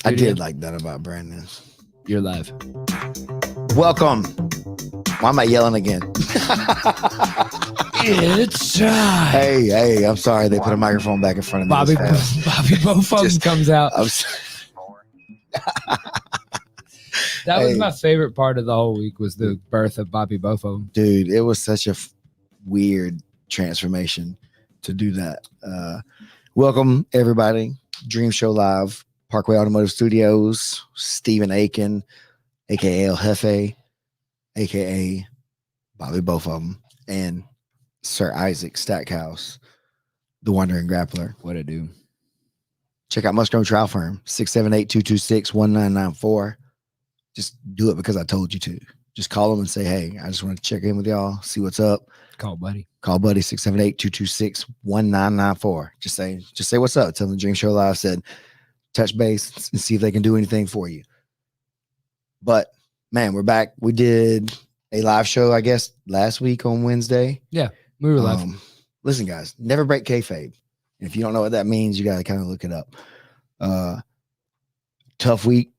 I did like that about Brandon. You're live. Welcome. Why am I yelling again? It's time. Hey, I'm sorry. They put a microphone back in front of me. Bobby Bofum comes out. That was my favorite part of the whole week was the birth of Bobby Bofum. Dude, it was such a weird transformation to do that. Welcome, everybody. Dream Show Live, Parkway Automotive Studios, Stephe Eakin, a.k.a. El Jefe, a.k.a. Bobby Bofum, and Sir Isaac Stackhouse, the Wandering Grappler. What it do? Check out Musgrove Trial Firm, 678-226-1994. Just do it because I told you to. Just call them and say, hey, I just want to check in with y'all, see what's up. Call Buddy. Call Buddy, 678-226-1994. Just say what's up. Tell them the Dream Show Live said, touch base and see if they can do anything for you. But, man, we're back. We did a live show, I guess, last week on Wednesday. Yeah, we were live. Listen, guys, never break kayfabe. And if you don't know what that means, you got to kind of look it up. Tough week,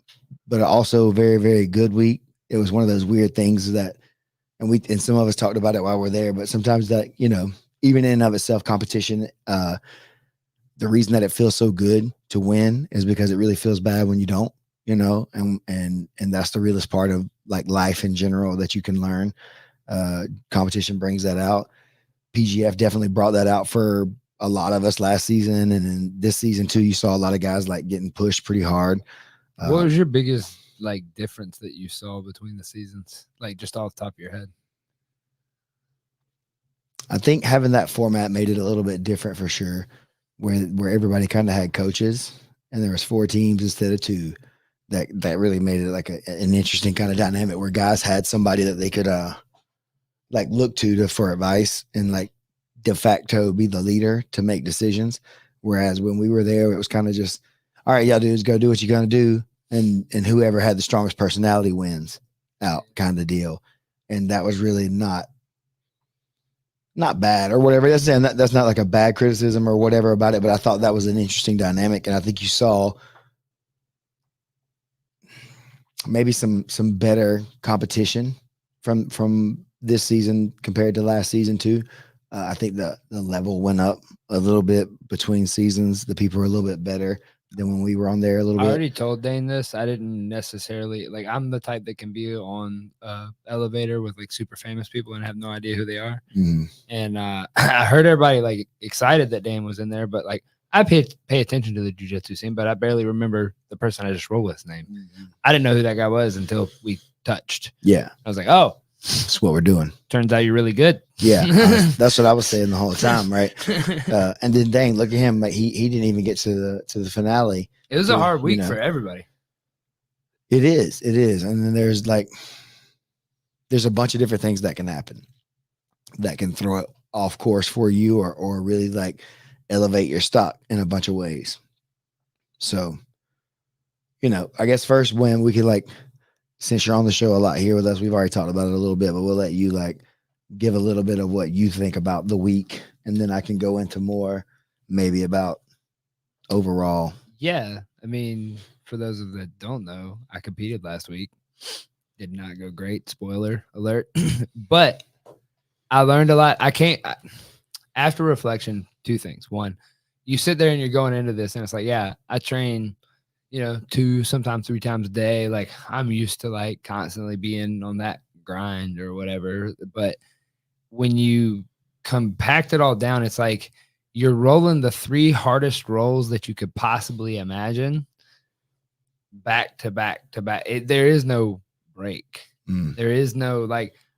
but also very, very good week. It was one of those weird things that, and some of us talked about it while we're there, but sometimes that, even in and of itself, competition, the reason that it feels so good to win is because it really feels bad when you don't, and that's the realest part of like life in general that you can learn. Competition brings that out. PGF definitely brought that out for a lot of us last season. And then this season too, you saw a lot of guys like getting pushed pretty hard. What was your biggest difference that you saw between the seasons? Like just off the top of your head? I think having that format made it a little bit different for sure, where everybody kind of had coaches and there was 4 teams instead of 2. That really made it like an interesting kind of dynamic where guys had somebody that they could look to for advice and like de facto be the leader to make decisions. Whereas when we were there, it was kind of just, all right, y'all dudes, go do what you're gonna do, and whoever had the strongest personality wins out kind of deal. And that was really not bad or whatever. That's not like a bad criticism or whatever about it, but I thought that was an interesting dynamic. And I think you saw maybe some better competition from this season compared to last season too. I think the level went up a little bit between seasons. The people are a little bit better than when we were on there a little bit. I already told Dane this. I didn't necessarily I'm the type that can be on elevator with like super famous people and have no idea who they are. Mm-hmm. And I heard everybody excited that Dane was in there, but I pay attention to the jiu-jitsu scene, but I barely remember the person I just rolled with's name. Mm-hmm. I didn't know who that guy was until we touched. Yeah. I was like, oh, that's what we're doing. Turns out you're really good. Yeah. That's what I was saying the whole time. Right. And then dang, look at him. Like he didn't even get to the finale. It was a hard week for everybody. It is. And then there's a bunch of different things that can happen that can throw it off course for you or really elevate your stock in a bunch of ways. So, I guess first when we could since you're on the show a lot here with us, we've already talked about it a little bit, but we'll let you give a little bit of what you think about the week. And then I can go into more maybe about overall. Yeah. I mean, for those of that don't know, I competed last week. Did not go great. Spoiler alert. But I learned a lot. After reflection, 2 things. One, you sit there and you're going into this and it's like, yeah, I train, 2, sometimes 3 times a day. Like I'm used to constantly being on that grind or whatever. But when you compact it all down, it's like you're rolling the 3 hardest rolls that you could possibly imagine back to back to back. There is no break. There is no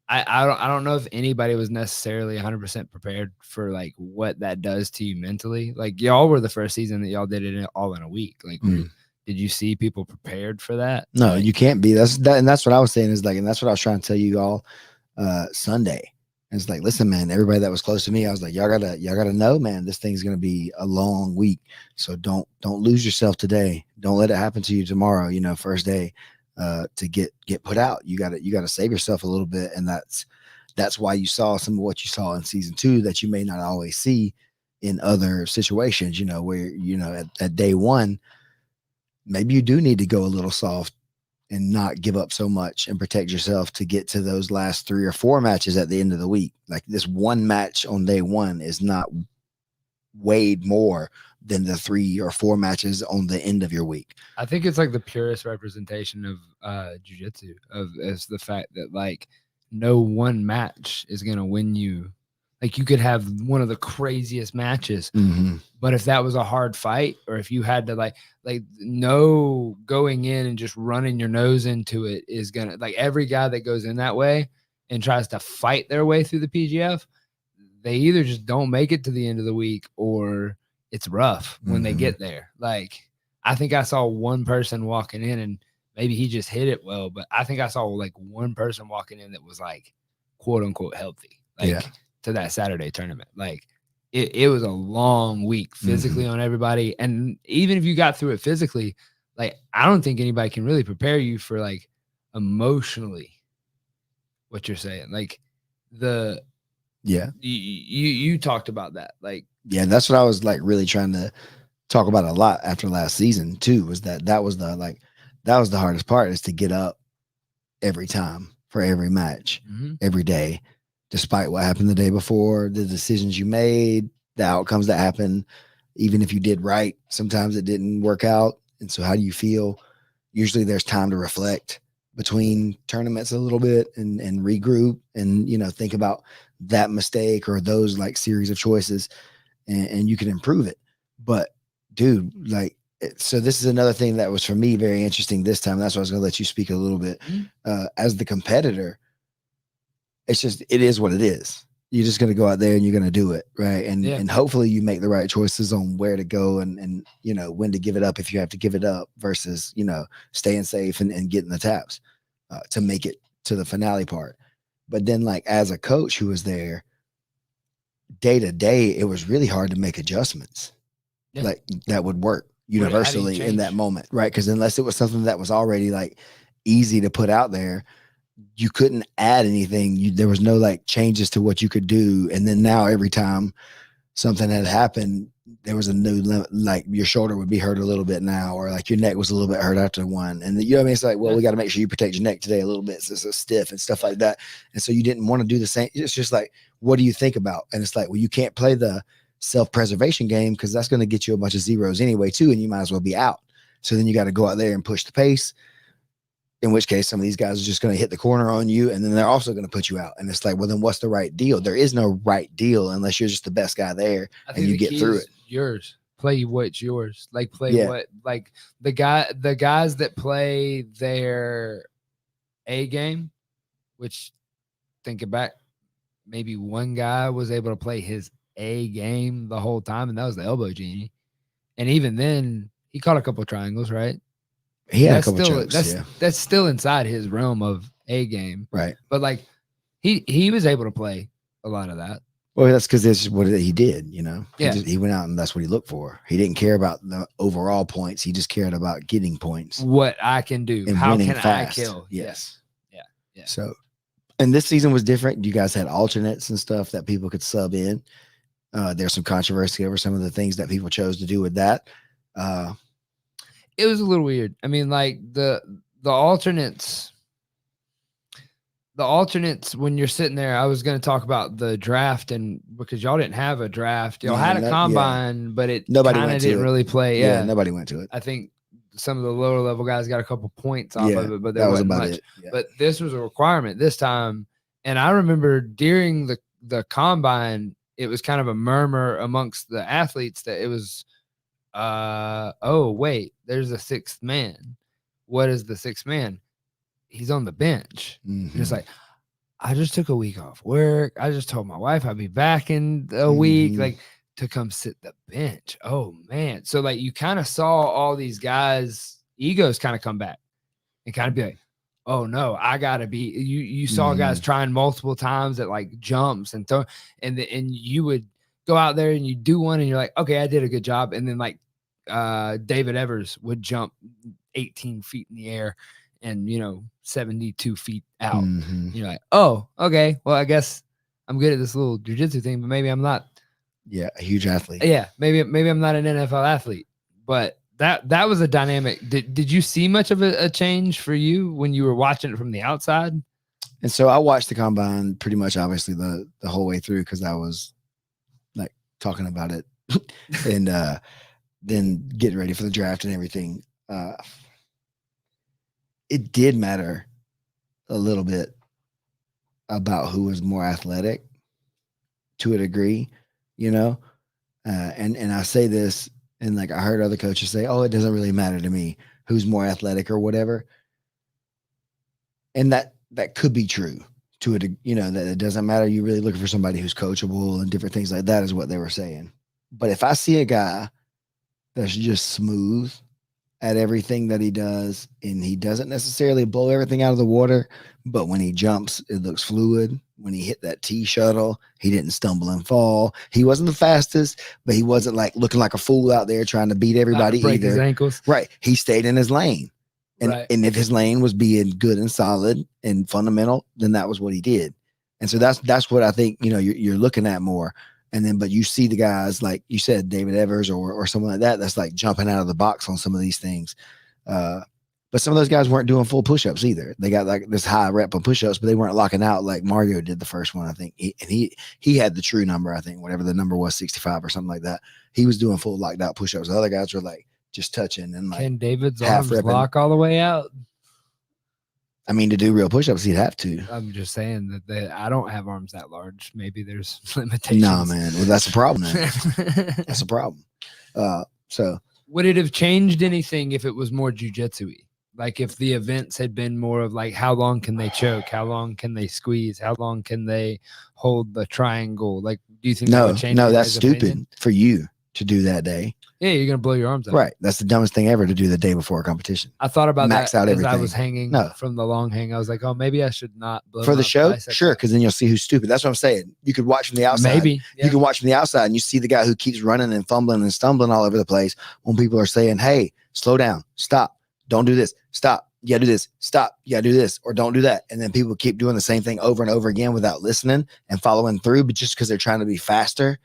I don't know if anybody was necessarily 100% prepared for what that does to you mentally. Y'all were the first season that y'all did it all in a week. Did you see people prepared for that? No, you can't be. And that's what I was saying is and that's what I was trying to tell you all Sunday. And it's listen, man, everybody that was close to me, I was y'all gotta know, man, this thing's gonna be a long week. So don't lose yourself today. Don't let it happen to you tomorrow, first day. To get put out, you gotta save yourself a little bit, and that's why you saw some of what you saw in season 2 that you may not always see in other situations. Where at day 1 maybe you do need to go a little soft and not give up so much and protect yourself to get to those last 3 or 4 matches at the end of the week. Like this one match on day one is not weighed more than the 3 or 4 matches on the end of your week. I think it's like the purest representation of jiu-jitsu as the fact that like no one match is going to win you. Like you could have one of the craziest matches, but if that was a hard fight, or if you had to like no going in and just running your nose into it is going to, like every guy that goes in that way and tries to fight their way through the PGF, they either just don't make it to the end of the week or it's rough when they get there. Like I think I saw one person walking in and maybe he just hit it well, but I think I saw like one person walking in that was like quote unquote healthy. Like to that Saturday tournament. Like it was a long week physically on everybody. And even if you got through it physically, like I don't think anybody can really prepare you for like emotionally what you're saying. Like you talked about that. Like that's what I was like really trying to talk about a lot after last season too, was that was the hardest part, is to get up every time for every match, every day. Despite what happened the day before, the decisions you made, the outcomes that happened, even if you did right, sometimes it didn't work out. And so how do you feel? Usually there's time to reflect between tournaments a little bit and regroup and, think about that mistake or those like series of choices and you can improve it. But dude, like, so this is another thing that was for me very interesting this time. That's why I was going to let you speak a little bit. As the competitor, it is what it is. You're just going to go out there and you're going to do it. Right. And hopefully you make the right choices on where to go and, when to give it up if you have to give it up versus, staying safe and getting the taps to make it to the finale part. But then like as a coach who was there day to day, it was really hard to make adjustments like that would work universally in that moment. Right. Because unless it was something that was already like easy to put out there, you couldn't add anything. There was no like changes to what you could do. And then now every time something had happened, there was a new like your shoulder would be hurt a little bit now, or like your neck was a little bit hurt after one. And you know what I mean? It's like, well, we got to make sure you protect your neck today a little bit. So it's so stiff and stuff like that. And so you didn't want to do the same. It's just like, what do you think about? And it's like, well, you can't play the self-preservation game because that's going to get you a bunch of zeros anyway too. And you might as well be out. So then you got to go out there and push the pace. In which case, some of these guys are just going to hit the corner on you, and then they're also going to put you out. And it's like, well, then what's the right deal? There is no right deal unless you're just the best guy there and you get through it. Yours. Play what's yours. Like play what, like the guys that play their A game, which thinking back, maybe one guy was able to play his A game the whole time, and that was the elbow genie. And even then, he caught a couple of triangles, right? He had a couple chokes, that's still inside his realm of A game. Right. But like he was able to play a lot of that. Well, that's because this is what he did, Yeah. He went out and that's what he looked for. He didn't care about the overall points. He just cared about getting points. What I can do. And how can fast. I kill? Yes. Yeah. So, and this season was different. You guys had alternates and stuff that people could sub in. There's some controversy over some of the things that people chose to do with that. It was a little weird. I mean, like the alternates when you're sitting there, I was going to talk about the draft, and because y'all didn't have a draft, y'all had a combine, but nobody didn't really play. Yeah, nobody went to it. I think some of the lower level guys got a couple points off of it, but that wasn't much. It. Yeah. But this was a requirement this time. And I remember during the combine, it was kind of a murmur amongst the athletes that it was, oh, wait, there's a sixth man. What is the sixth man? He's on the bench. And it's like, I just took a week off work. I just told my wife I'd be back in a week, like to come sit the bench. Oh man. So like you kind of saw all these guys' egos kind of come back and kind of be like, oh no, I gotta be, you saw guys trying multiple times at like jumps and throw, and you would go out there and you do one and you're like, okay, I did a good job. And then like David Evers would jump 18 feet in the air and 72 feet out. You're like, oh, okay, well, I guess I'm good at this little jiu-jitsu thing, but maybe I'm not. Yeah, a huge athlete. Yeah, maybe I'm not an NFL athlete, but that was a dynamic. Did you see much of a change for you when you were watching it from the outside? And so I watched the combine pretty much, obviously, the whole way through because I was like talking about it and then getting ready for the draft and everything. It did matter a little bit about who was more athletic to a degree, you know? And I say this, and like I heard other coaches say, oh, it doesn't really matter to me who's more athletic or whatever. And that could be true to it, you know, that it doesn't matter. You're really looking for somebody who's coachable and different things like that is what they were saying. But if I see a guy that's just smooth at everything that he does, and he doesn't necessarily blow everything out of the water, but when he jumps, it looks fluid. When he hit that T shuttle, he didn't stumble and fall. He wasn't the fastest, but he wasn't like looking like a fool out there trying to beat everybody break either. His ankles. Right. He stayed in his lane. And, right. and if his lane was being good and solid and fundamental, then that was what he did. And so that's what I think, you know, you're looking at more. And then, but you see the guys, like you said, David Evers or someone like that, that's like jumping out of the box on some of these things. But some of those guys weren't doing full push-ups either. They got like this high rep on push-ups, but they weren't locking out like Mario did the first one, I think. He had the true number, I think, whatever the number was, 65 or something like that. He was doing full locked out push-ups. The other guys were like just touching and like. Can David's half arms lock all the way out? I mean, to do real push-ups, he'd have to. I'm just saying that I don't have arms that large. Maybe there's limitations. No, man. Well, that's a problem. That's a problem. So would it have changed anything if it was more jiu-jitsu-y? Like if the events had been more of like, how long can they choke? How long can they squeeze? How long can they hold the triangle? Like, do you think that would change? No, that's stupid for you to do that day. Yeah, you're gonna blow your arms out. Right. That's the dumbest thing ever to do the day before a competition. I thought about Max that out as everything. I was hanging from the long hang. I was like, oh, maybe I should not blow for the show. Sure, out. because then you'll see who's stupid. That's what I'm saying. You could watch from the outside. Maybe you can watch from the outside and you see the guy who keeps running and fumbling and stumbling all over the place when people are saying, hey, slow down, stop, don't do this, stop, you gotta do this, stop, you gotta do this, or don't do that. And then people keep doing the same thing over and over again without listening and following through, but just because they're trying to be faster,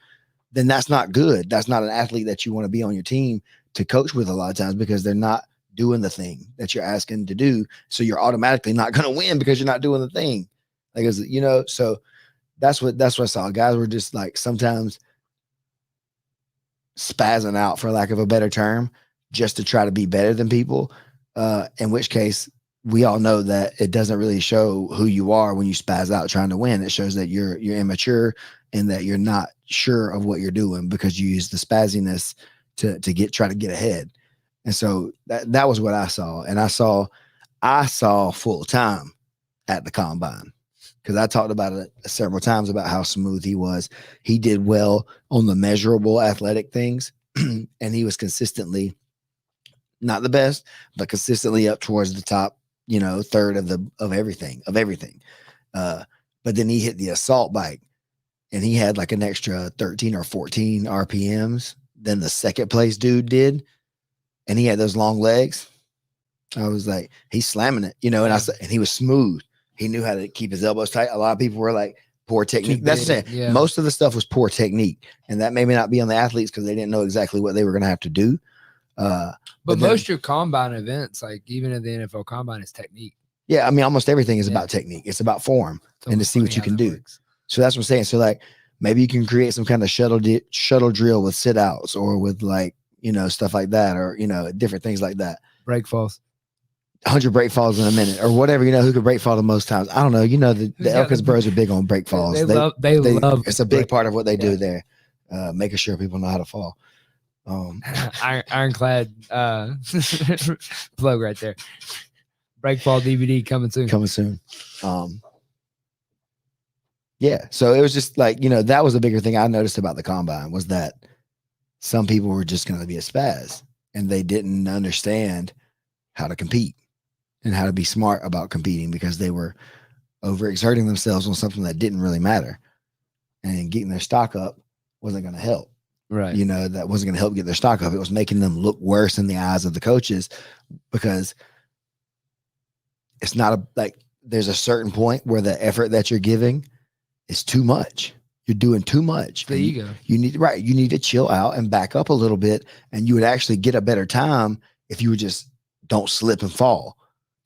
then that's not good. That's not an athlete that you want to be on your team to coach with a lot of times, because they're not doing the thing that you're asking to do. So you're automatically not going to win because you're not doing the thing. Like, you know, so that's what I saw. Guys were just like sometimes spazzing out, for lack of a better term, just to try to be better than people. In which case we all know that it doesn't really show who you are when you spaz out trying to win. It shows that you're immature and that you're not sure of what you're doing because you use the spazziness to try to get ahead. And so that was what I saw. And I saw full time at the combine, because I talked about it several times about how smooth he was. He did well on the measurable athletic things, and he was consistently not the best, but consistently up towards the top, you know, third of everything. But then he hit the assault bike, and he had like an extra 13 or 14 RPMs than the second place dude did. And he had those long legs. I was like, he's slamming it, you know, and he was smooth. He knew how to keep his elbows tight. A lot of people were like, poor technique. That's what I'm saying. Yeah. Most of the stuff was poor technique. And that may not be on the athletes because they didn't know exactly what they were going to have to do. But most of your combine events, like even at the NFL combine, is technique. Yeah. I mean, almost everything is about technique. It's about form and to see what you can do. Works. So that's what I'm saying. So like, maybe you can create some kind of shuttle drill with sit outs or with like, you know, stuff like that, or, you know, different things like that. Break falls. 100 break falls in a minute or whatever, you know, who could break fall the most times. I don't know. You know, the Elkins bros are big on break falls. They love it's a big part of what they do there. Making sure people know how to fall. Ironclad plug right there. Break fall DVD coming soon. Yeah. So it was just like, you know, that was the bigger thing I noticed about the combine was that some people were just going to be a spaz and they didn't understand how to compete and how to be smart about competing because they were overexerting themselves on something that didn't really matter, and getting their stock up wasn't going to help. Right. You know, that wasn't going to help get their stock up. It was making them look worse in the eyes of the coaches because it's not like there's a certain point where the effort that you're giving is too much. You're doing too much. The ego. You need to chill out and back up a little bit, and you would actually get a better time if you would just don't slip and fall.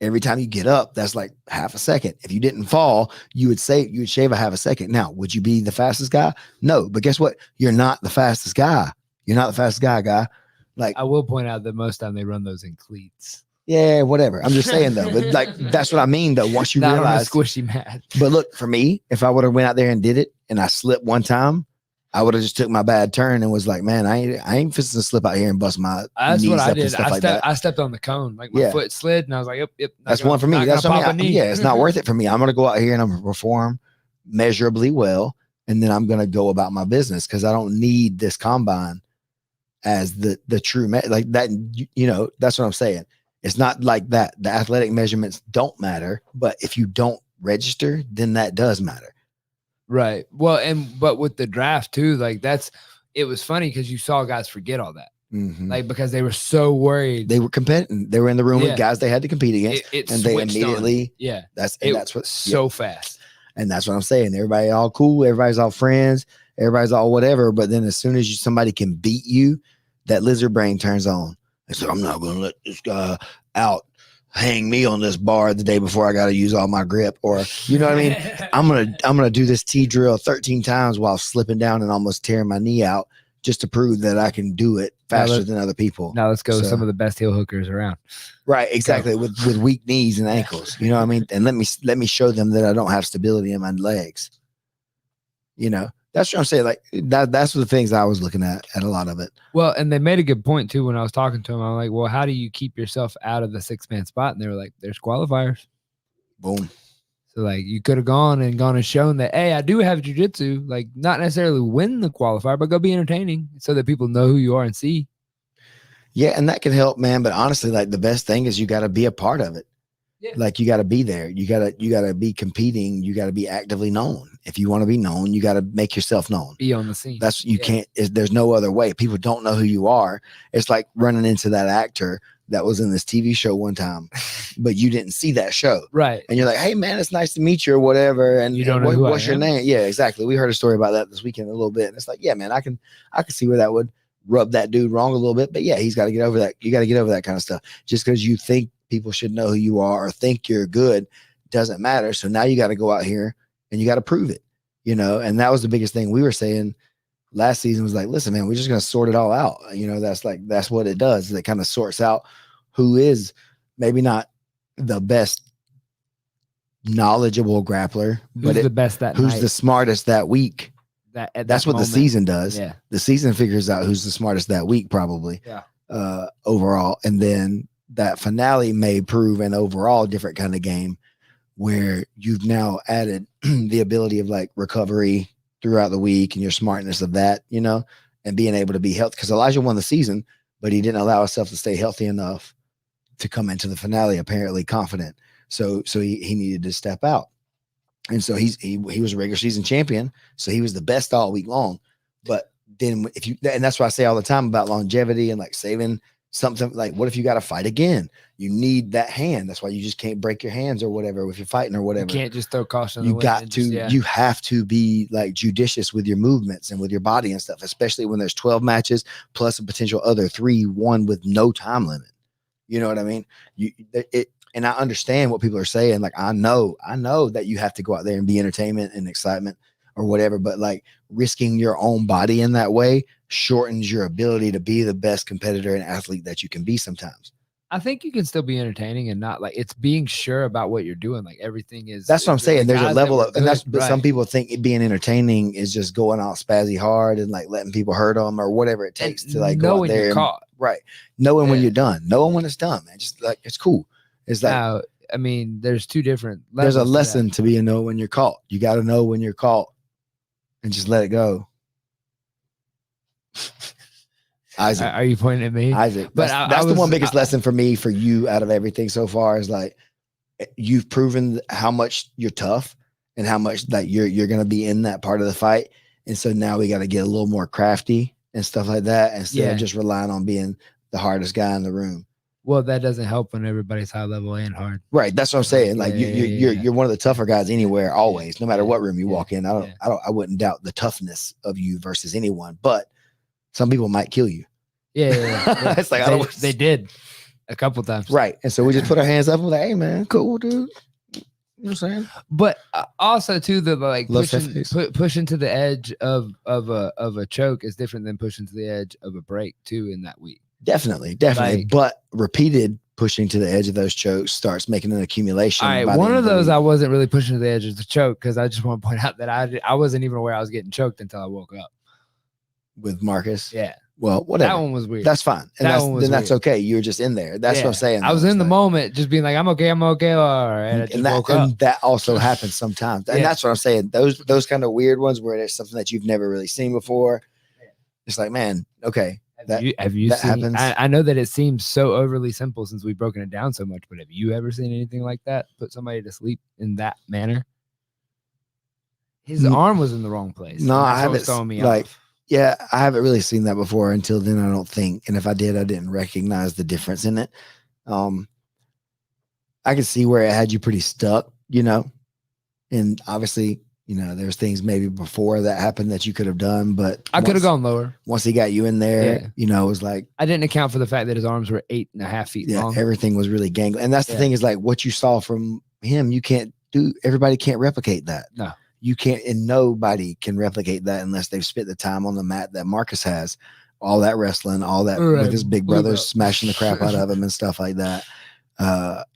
Every time you get up, that's like half a second. If you didn't fall, you would shave a half a second. Now, would you be the fastest guy? No, but guess what? You're not the fastest guy. You're not the fastest guy. Like, I will point out that most time they run those in cleats. Yeah, whatever. I'm just saying though, but like that's what I mean though. Once you Not realize, on a squishy mat. But look, for me, if I would have went out there and did it and I slipped one time, I would have just took my bad turn and was like, man, I ain't fixing to slip out here and bust my That's knees what I up did. and stuff like that. I stepped on the cone, like my foot slid, and I was like, yep. That's one for me. That's something. Yeah, it's not worth it for me. I'm gonna go out here and I'm gonna perform measurably well, and then I'm gonna go about my business because I don't need this combine as the true like that. That's what I'm saying. It's not like that. The athletic measurements don't matter, but if you don't register, then that does matter. Right. Well, but with the draft too, like it was funny because you saw guys forget all that. Mm-hmm. Like, because they were so worried. They were competing. They were in the room with guys they had to compete against. And they immediately, that's what so fast. And that's what I'm saying. Everybody all cool. Everybody's all friends. Everybody's all whatever. But then as soon as somebody can beat you, that lizard brain turns on. I said, I'm not going to let this guy hang me on this bar the day before I got to use all my grip, or, you know what I mean? I'm going to do this T drill 13 times while slipping down and almost tearing my knee out just to prove that I can do it faster than other people. Now let's go with some of the best heel hookers around. Right. Exactly. With weak knees and ankles, you know what I mean? And let me show them that I don't have stability in my legs. That's what I'm saying. Like that's the things I was looking at a lot of it. Well, and they made a good point too. When I was talking to them, I'm like, well, how do you keep yourself out of the 6-man spot? And they were like, there's qualifiers. Boom. So like you could have gone and shown that, hey, I do have jiu-jitsu, like not necessarily win the qualifier, but go be entertaining so that people know who you are and see. Yeah. And that can help, man. But honestly, like the best thing is you got to be a part of it. Yeah. Like you got to be there. You got to be competing. You got to be actively known. If you want to be known, you got to make yourself known. Be on the scene. There's no other way. People don't know who you are. It's like running into that actor that was in this TV show one time, but you didn't see that show. Right. And you're like, hey man, it's nice to meet you or whatever. And you don't know what's your name? Yeah, exactly. We heard a story about that this weekend a little bit. And it's like, yeah, man, I can see where that would rub that dude wrong a little bit, but yeah, he's got to get over that. You got to get over that kind of stuff. Just because you think people should know who you are or think you're good doesn't matter. So now you got to go out here and you got to prove it, and that was the biggest thing we were saying last season was like, listen, man, we're just going to sort it all out. That's what it does. It kind of sorts out who is maybe not the best knowledgeable grappler, but who's the best who's the smartest that week. That's what the season does. Yeah. The season figures out who's the smartest that week, probably. Yeah. Overall. And then that finale may prove an overall different kind of game where you've now added the ability of like recovery throughout the week and your smartness of that, and being able to be healthy. Because Elijah won the season, but he didn't allow himself to stay healthy enough to come into the finale apparently confident. So he needed to step out. And so he was a regular season champion. So he was the best all week long. But then and that's why I say all the time about longevity and like saving something, like what if you got to fight again? You need that hand. That's why you just can't break your hands or whatever if you're fighting or whatever. You can't just throw caution. You have to be like judicious with your movements and with your body and stuff, especially when there's 12 matches plus a potential other 3-1 with no time limit. You know what I mean? And I understand what people are saying. Like, I know that you have to go out there and be entertainment and excitement or whatever, but like risking your own body in that way shortens your ability to be the best competitor and athlete that you can be sometimes. I think you can still be entertaining and not like it's being sure about what you're doing. Like everything is. That's what I'm saying. There's a level of, but some people think being entertaining is just going out spazzy hard and like letting people hurt them or whatever it takes to like go out there. Right. Knowing when you're done, knowing when it's done, man. Just like, it's cool. It's like, now, I mean, there's two different levels. There's a lesson to be know when you're caught. You got to know when you're caught and just let it go. Isaac, are you pointing at me? Isaac, that's the one biggest lesson for me, for you, out of everything so far, is like you've proven how much you're tough and how much that you're going to be in that part of the fight. And so now we got to get a little more crafty and stuff like that instead of just relying on being the hardest guy in the room. Well, that doesn't help when everybody's high level and hard. Right. That's what I'm saying. Like Yeah, you're one of the tougher guys anywhere, always, no matter what room you yeah, walk in. I wouldn't doubt the toughness of you versus anyone, but some people might kill you. Yeah. It's like they did a couple times. Right. And so we just put our hands up and we're like, hey man, cool, dude. You know what I'm saying? But also too, the like Love pushing to the edge of a choke is different than pushing to the edge of a break too in that week. Definitely. Like, but repeated pushing to the edge of those chokes starts making an accumulation. All right, one of those I wasn't really pushing to the edge of the choke because I just want to point out that I wasn't even aware I was getting choked until I woke up. With Marcus? Yeah. Well, whatever. That one was weird. That's fine. And that's okay. You're just in there. That's what I'm saying. I was in the moment just being like, I'm okay. All right. And I just woke up. And that also happens sometimes. And that's what I'm saying. Those kind of weird ones where it's something that you've never really seen before. It's like, man, okay. Have you that seen, happens? I know that it seems so overly simple since we've broken it down so much, but have you ever seen anything like that? Put somebody to sleep in that manner? His arm was in the wrong place. No, I haven't. Throwing me like, off. Yeah, I haven't really seen that before until then, I don't think. And if I did, I didn't recognize the difference in it. I could see where it had you pretty stuck, you know, and obviously, you know, there's things maybe before that happened that you could have done, but I could have gone lower. Once he got you in there, you know, it was like, I didn't account for the fact that his arms were 8.5 feet long. Everything was really gangly. And that's the thing is like what you saw from him, you can't do, everybody can't replicate that. No. You can't, and nobody can replicate that unless they've spent the time on the mat that Marcus has. All that wrestling, all that with his big brothers smashing the crap out of him and stuff like that.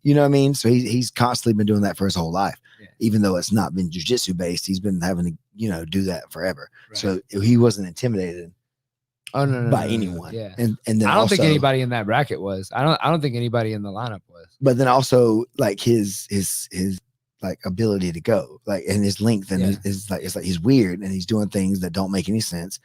You know what I mean? So he's constantly been doing that for his whole life. Yeah. Even though it's not been jiu-jitsu based, he's been having to, you know, do that forever. Right. So he wasn't intimidated by anyone. Yeah. And then I don't think anybody in that bracket was. I don't think anybody in the lineup was. But then also like his like ability to go, like, and his length and his like, it's like he's weird and he's doing things that don't make any sense.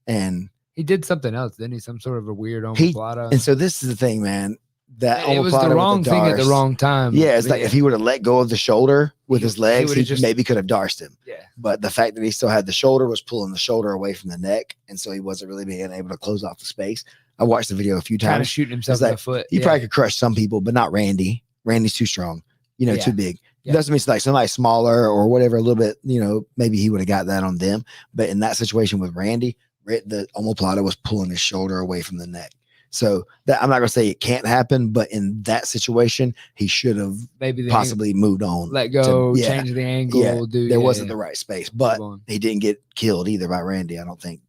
And he did something else, didn't he? Some sort of a weird omoplata. And so this is the thing, man. That it was the wrong thing at the wrong time. Yeah, it's like if he would have let go of the shoulder with his legs, he maybe could have darsed him. Yeah. But the fact that he still had the shoulder was pulling the shoulder away from the neck, and so he wasn't really being able to close off the space. I watched the video a few times. Kind of shooting himself in the foot. He probably could crush some people, but not Randy. Randy's too strong. You know, too big. It doesn't mean like somebody smaller or whatever, a little bit, you know, maybe he would have got that on them. But in that situation with Randy, the omoplata was pulling his shoulder away from the neck. So that I'm not gonna say it can't happen, but in that situation, he should have maybe possibly moved on. Let go, change the angle. Yeah, there wasn't the right space, but he didn't get killed either by Randy, I don't think.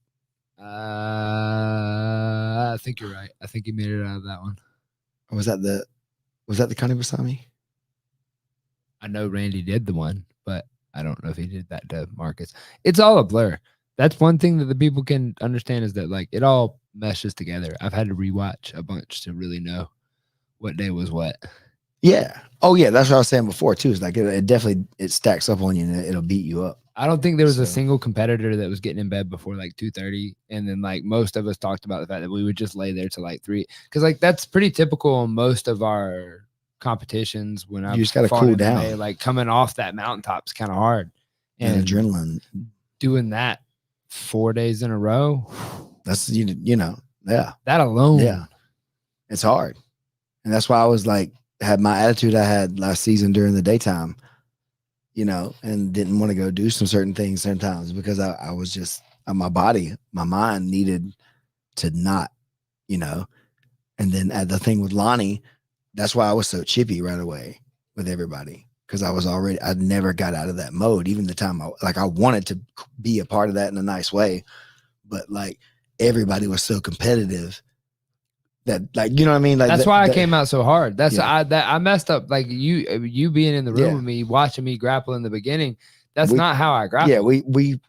I think you're right. I think he made it out of that one. Or was that the Kani Basami? I know Randy did the one, but I don't know if he did that to Marcus. It's all a blur. That's one thing that the people can understand is that like it all meshes together. I've had to rewatch a bunch to really know what day was what. Yeah. Oh yeah. That's what I was saying before too. Is like it definitely stacks up on you and it'll beat you up. I don't think there was a single competitor that was getting in bed before like 2:30. And then like most of us talked about the fact that we would just lay there till like 3. Cause like that's pretty typical on most of our competitions when I just gotta cool down. Like coming off that mountaintop is kind of hard. And adrenaline. Doing that 4 days in a row. That's you know, yeah. That alone. Yeah. It's hard. And that's why I was like had my attitude I had last season during the daytime, you know, and didn't want to go do some certain things sometimes because I was just my body, my mind needed to not, you know. And then at the thing with Lonnie, that's why I was so chippy right away with everybody. Because I never got out of that mode. Even the time I wanted to be a part of that in a nice way, but like everybody was so competitive that like, you know what I mean? Like that's why I came out so hard. That's I messed up. Like you being in the room with me, watching me grapple in the beginning. That's not how I grapple. Yeah, we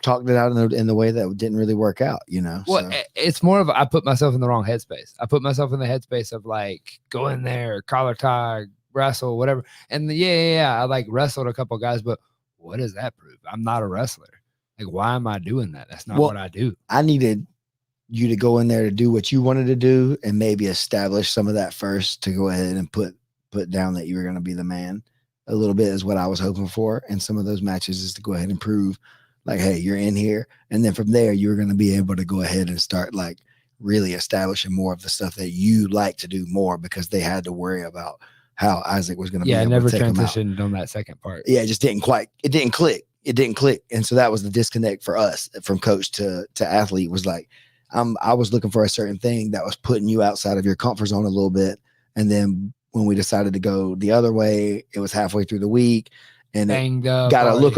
talked it out in the way that didn't really work out, you know. Well, it's more of I put myself in the wrong headspace. I put myself in the headspace of like go in there, collar tie, wrestle, whatever. And I like wrestled a couple guys, but what does that prove? I'm not a wrestler. Like, why am I doing that? That's not what I do. I needed you to go in there to do what you wanted to do and maybe establish some of that first to go ahead and put down that you were going to be the man a little bit is what I was hoping for. And some of those matches is to go ahead and prove like, hey, you're in here. And then from there, you're going to be able to go ahead and start like really establishing more of the stuff that you like to do more, because they had to worry about how Isaac was going to be able never to take him out. transitioned on that second part. Yeah, it just didn't click. It didn't click. And so that was the disconnect for us from coach to athlete, was like, I was looking for a certain thing that was putting you outside of your comfort zone a little bit. And then when we decided to go the other way, it was halfway through the week, and got to look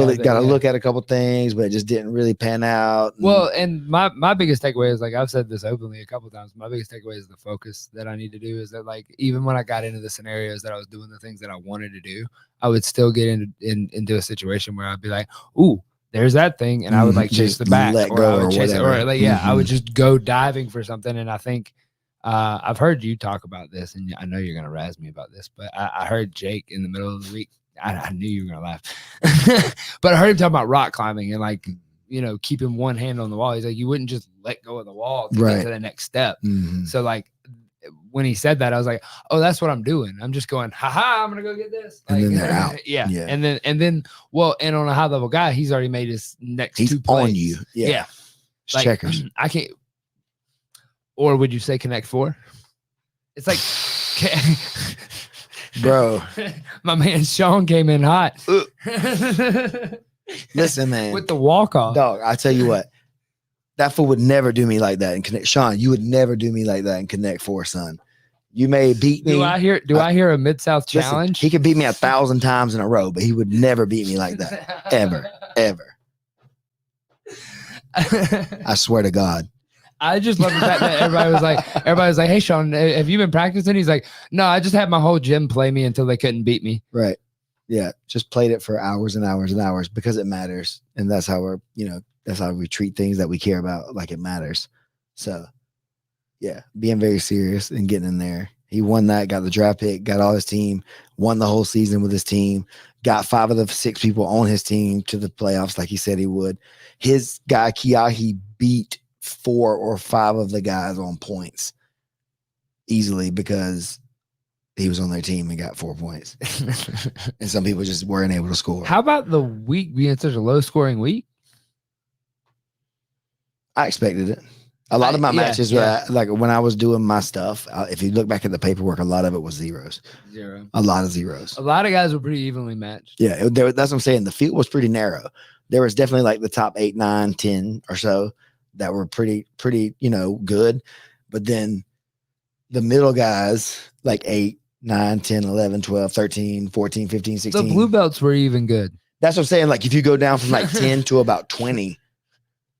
at a couple things, but it just didn't really pan out. Well, and my biggest takeaway is, like, I've said this openly a couple of times, my biggest takeaway is the focus that I need to do is that, like, even when I got into the scenarios that I was doing the things that I wanted to do, I would still get into a situation where I'd be like, ooh, there's that thing, and I would like chase the back, or I would chase it, or like, I would just go diving for something. And I think I've heard you talk about this, and I know you're gonna razz me about this, but I heard Jake in the middle of the week. I knew you were gonna laugh, but I heard him talk about rock climbing and, like, keeping one hand on the wall. He's like, you wouldn't just let go of the wall to get to the next step. So, like, when he said that, I was like, oh, that's what I'm doing. I'm just going, I'm gonna go get this. Like, and then they're out. Yeah. And then, well, and on a high level guy, he's already made his next 2 plays. On you. Yeah. Like, checkers. I can't. Or would you say Connect 4? It's like, bro, my man Sean came in hot. Listen, man, with the walk off, dog. I tell you what, that fool would never do me like that in Connect. Sean, you would never do me like that in Connect 4, son. You may beat me. Do I hear a Mid-South challenge? He could beat me 1,000 times in a row, but he would never beat me like that. Ever. I swear to God. I just love the fact that everybody was like, hey, Sean, have you been practicing? He's like, no, I just had my whole gym play me until they couldn't beat me. Right. Yeah. Just played it for hours and hours and hours because it matters. And that's how that's how we treat things that we care about, like it matters. So, yeah, being very serious and getting in there. He won that, got the draft pick, got all his team, won the whole season with his team, got 5 of the 6 people on his team to the playoffs like he said he would. His guy, Kiahi, beat 4 or 5 of the guys on points easily because he was on their team and got 4 points. And some people just weren't able to score. How about the week being such a low scoring week? I expected it. A lot of my matches were like when I was doing my stuff. If you look back at the paperwork, a lot of it was zeros. A lot of zeros. A lot of guys were pretty evenly matched. Yeah, that's what I'm saying. The field was pretty narrow. There was definitely like the top 8, 9, 10 or so that were pretty, good. But then the middle guys, like 8, 9, 10, 11, 12, 13, 14, 15, 16. The blue belts were even good. That's what I'm saying. Like if you go down from like 10 to about 20,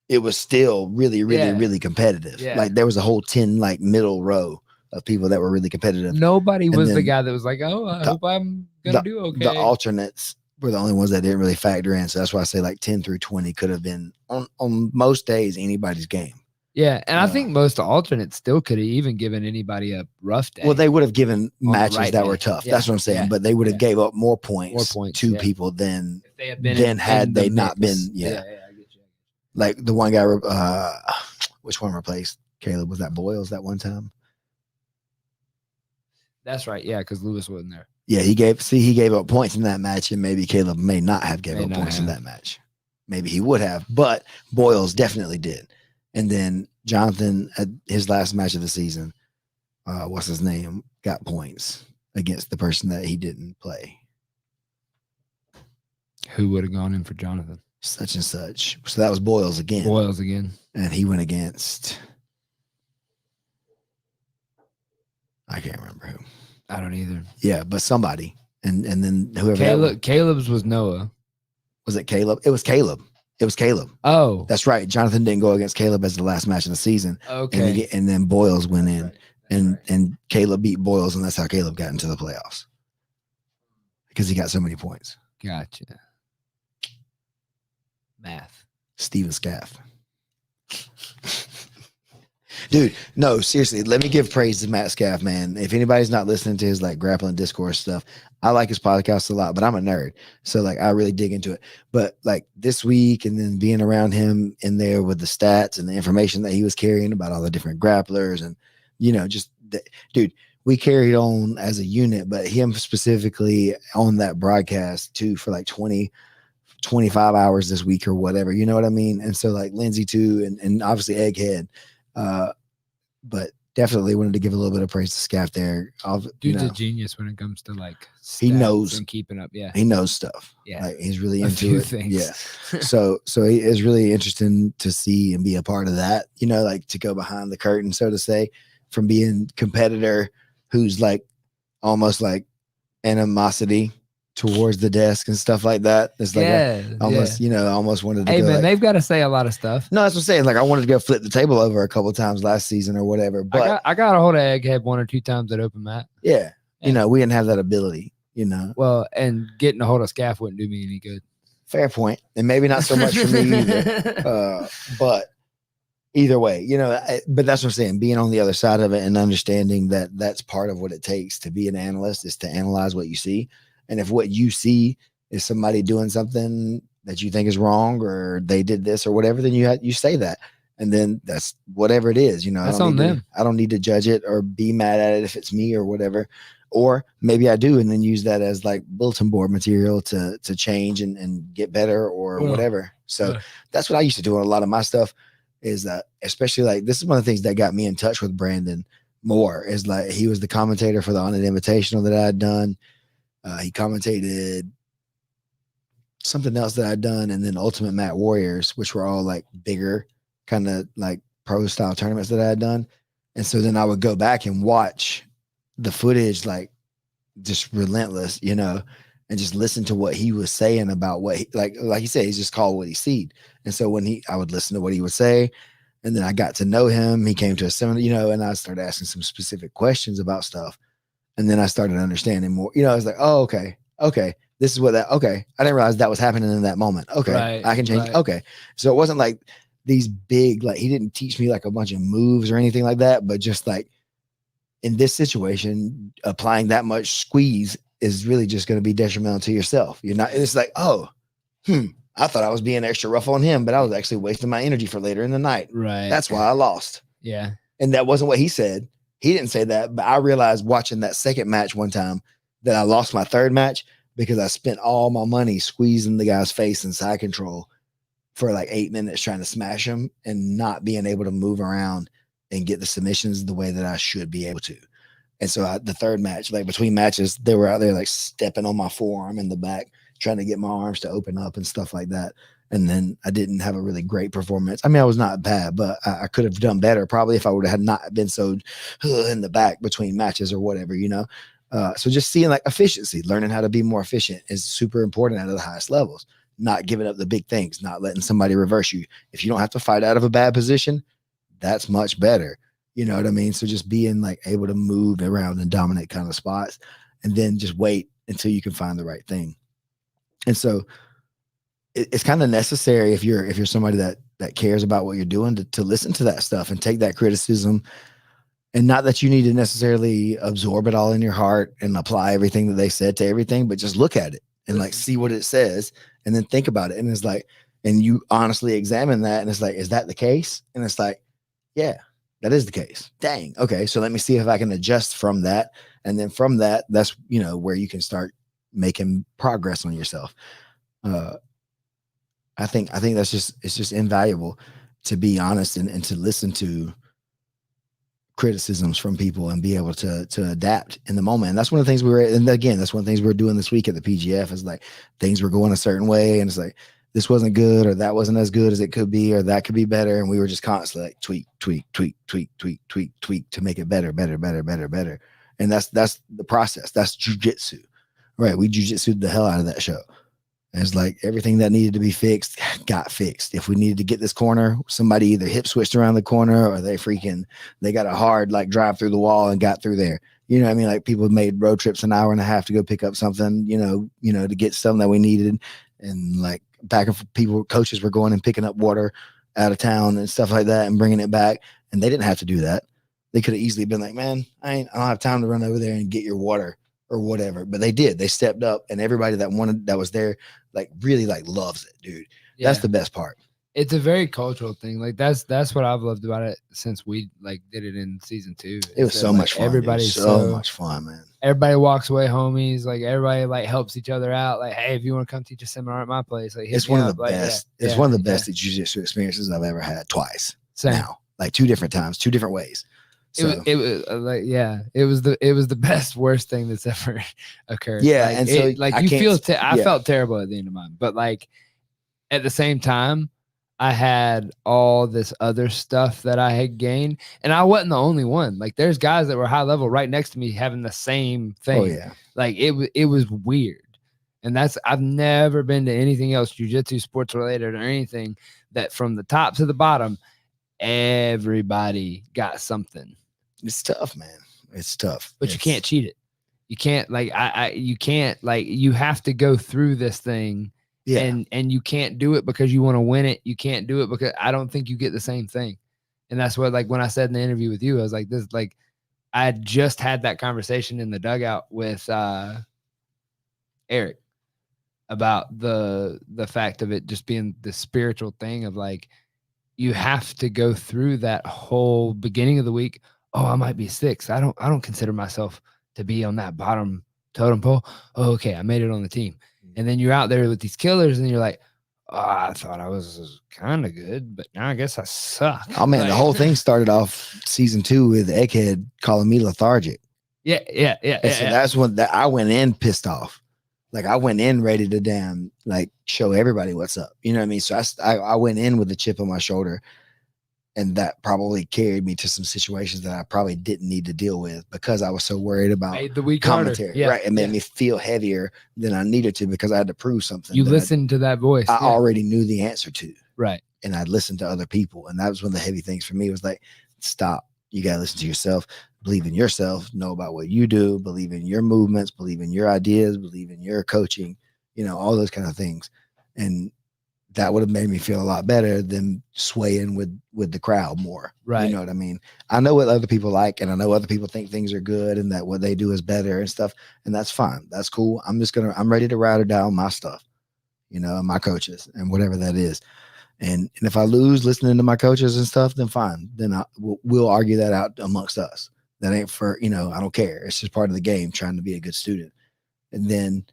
it was still really, really, really competitive. Yeah. Like there was a whole 10 like middle row of people that were really competitive. Nobody was the guy that was like, oh, I hope I'm going to do okay. The alternates were the only ones that didn't really factor in. So that's why I say like 10 through 20 could have been on most days anybody's game. Yeah. And I think most alternates still could have even given anybody a rough day. Well, they would have given matches that were tough. Yeah. That's what I'm saying. Yeah. But they would have gave up more points to people than had they not been. Yeah. I get you. Like the one guy, which one replaced Caleb? Was that Boyles that one time? That's right. Yeah. Because Lewis wasn't there. Yeah. He gave up points in that match, and maybe Caleb may not have given up points in that match. Maybe he would have, but Boyles definitely did. And then Jonathan, at his last match of the season, what's his name, got points against the person that he didn't play. Who would have gone in for Jonathan? Such and such. So that was Boyles again. And he went against, I can't remember who. I don't either. Yeah, but somebody. And then whoever. Caleb's was Noah. Was it Caleb? It was Caleb. Oh, that's right. Jonathan didn't go against Caleb as the last match of the season. Okay. And then Boyles went in, and Caleb beat Boyles, and that's how Caleb got into the playoffs because he got so many points. Gotcha. Math. Steven Scaff. Dude, no, seriously, let me give praise to Matt Scaff, man. If anybody's not listening to his like grappling discourse stuff, I like his podcast a lot, but I'm a nerd. So like I really dig into it. But like this week and then being around him in there with the stats and the information that he was carrying about all the different grapplers and, dude, we carried on as a unit, but him specifically on that broadcast too for like 20, 25 hours this week or whatever, you know what I mean? And so like Lindsay too, and obviously Egghead, but definitely wanted to give a little bit of praise to Scaff there. Dude's a genius when it comes to like he knows and keeping up. Yeah, he knows stuff. Yeah, like he's really a into few it. things. Yeah, so it is really interesting to see and be a part of that. Like to go behind the curtain, so to say, from being competitor who's like almost like animosity towards the desk and stuff like that. It's like almost wanted to Hey go man, like, they've got to say a lot of stuff. no, that's what I'm saying. Like I wanted to go flip the table over a couple of times last season or whatever. But I got a hold of Egghead 1 or 2 times at open mat. Yeah. We didn't have that ability, Well, and getting a hold of Scaff wouldn't do me any good. Fair point. And maybe not so much for me either. But either way, but that's what I'm saying. Being on the other side of it and understanding that that's part of what it takes to be an analyst is to analyze what you see. And if what you see is somebody doing something that you think is wrong or they did this or whatever, then you say that. And then that's whatever it is, That's on them. I don't need to judge it or be mad at it if it's me or whatever. Or maybe I do, and then use that as like bulletin board material to change and get better or whatever. So that's what I used to do on a lot of my stuff. Is that especially like this is one of the things that got me in touch with Brandon more is like he was the commentator for the On It Invitational that I had done. He commentated something else that I'd done, and then Ultimate Mat Warriors, which were all like bigger kind of like pro style tournaments that I had done. And so then I would go back and watch the footage, like just relentless, and just listen to what he was saying about what he, like he said, he's just called what he seed. And so I would listen to what he would say, and then I got to know him. He came to a seminar, and I started asking some specific questions about stuff. And then I started understanding more, I was like, oh, okay. This is what I didn't realize that was happening in that moment. Okay. Right, I can change. Right. Okay. So it wasn't like these big, like he didn't teach me like a bunch of moves or anything like that, but just like in this situation, applying that much squeeze is really just going to be detrimental to yourself. You're not, it's like, I thought I was being extra rough on him, but I was actually wasting my energy for later in the night. Right. That's why I lost. Yeah. And that wasn't what he said. He didn't say that, but I realized watching that second match one time that I lost my third match because I spent all my money squeezing the guy's face in side control for like 8 minutes trying to smash him and not being able to move around and get the submissions the way that I should be able to. And so the third match, like between matches, they were out there like stepping on my forearm in the back, trying to get my arms to open up and stuff like that. And then I didn't have a really great performance. I mean, I was not bad, but I could have done better probably if I would have not been so in the back between matches or whatever, So just seeing like efficiency, learning how to be more efficient is super important at the highest levels. Not giving up the big things, not letting somebody reverse you. If you don't have to fight out of a bad position, that's much better. You know what I mean? So just being like able to move around and dominate kind of spots and then just wait until you can find the right thing. And so it's kind of necessary if you're somebody that cares about what you're doing to listen to that stuff and take that criticism. And not that you need to necessarily absorb it all in your heart and apply everything that they said to everything, but just look at it and like see what it says and then think about it. And it's like, and you honestly examine that and it's like, is that the case? And it's like, yeah, that is the case. Dang. Okay. So let me see if I can adjust from that. And then from that, that's, where you can start making progress on yourself. I think that's it's just invaluable to be honest and to listen to criticisms from people and be able to adapt in the moment. And that's one of the things that's one of the things we're doing this week at the PGF is like things were going a certain way. And it's like, this wasn't good, or that wasn't as good as it could be, or that could be better. And we were just constantly like tweak to make it better. And that's the process. That's jujitsu, right? We jujitsu'd the hell out of that show. And it's like everything that needed to be fixed got fixed. If we needed to get this corner, somebody either hip switched around the corner or they got a hard like drive through the wall and got through there. You know what I mean? Like people made road trips an hour and a half to go pick up something, to get something that we needed. And like back and forth, coaches were going and picking up water out of town and stuff like that and bringing it back. And they didn't have to do that. They could have easily been like, man, I don't have time to run over there and get your water or whatever. But they did. They stepped up, and everybody that was there, like really like loves it, dude. Yeah. That's the best part. It's a very cultural thing. Like that's what I've loved about it since we like did it in season 2. It was so much fun. Everybody's so much fun, man. Everybody walks away homies. Like everybody like helps each other out. Like, hey, if you want to come teach a seminar at my place, like it's one of the best. It's one of the best jiu-jitsu experiences I've ever had twice. Same. Now, like 2 different times, 2 different ways. So It was like, yeah, it was the best worst thing that's ever occurred. yeah, Like, and so like I you can't. feel I Yeah. felt terrible at the end of mine, but like at the same time, I had all this other stuff that I had gained, and I wasn't the only one. Like there's guys that were high level right next to me having the same thing. Oh yeah. Like it was weird. And I've never been to anything else jiu-jitsu sports related or anything that from the top to the bottom, everybody got something. It's tough, man. It's tough. But you can't cheat it. You can't like you can't like you have to go through this thing. Yeah. And you can't do it because you want to win it. You can't do it because I don't think you get the same thing. And that's what, like, when I said in the interview with you, I was like, this, like, I had just had that conversation in the dugout with Eric about the fact of it just being the spiritual thing of like, you have to go through that whole beginning of the week. Oh, I might be 6. I don't consider myself to be on that bottom totem pole. Oh, okay, I made it on the team. And then you're out there with these killers and you're like, oh, I thought I was kind of good, but now I guess I suck. Oh man, like, the whole thing started off season 2 with Egghead calling me lethargic. Yeah. So that's when I went in pissed off. Like I went in ready to damn like show everybody what's up. You know what I mean? So I went in with a chip on my shoulder, and that probably carried me to some situations that I probably didn't need to deal with because I was so worried about the week commentary. Yeah, right. It made me feel heavier than I needed to because I had to prove something. You listened to that voice. I already knew the answer to. Right. And I'd listened to other people. And that was one of the heavy things for me was like, stop. You got to listen to yourself, believe in yourself, know about what you do, believe in your movements, believe in your ideas, believe in your coaching, you know, all those kind of things. And that would have made me feel a lot better than swaying with the crowd more. Right. You know what I mean? I know what other people like, and I know other people think things are good and that what they do is better and stuff. And that's fine. That's cool. I'm ready to ride or die on my stuff, you know, and my coaches and whatever that is. And if I lose listening to my coaches and stuff, then fine. Then we'll argue that out amongst us. That ain't for, you know, I don't care. It's just part of the game, trying to be a good student. And then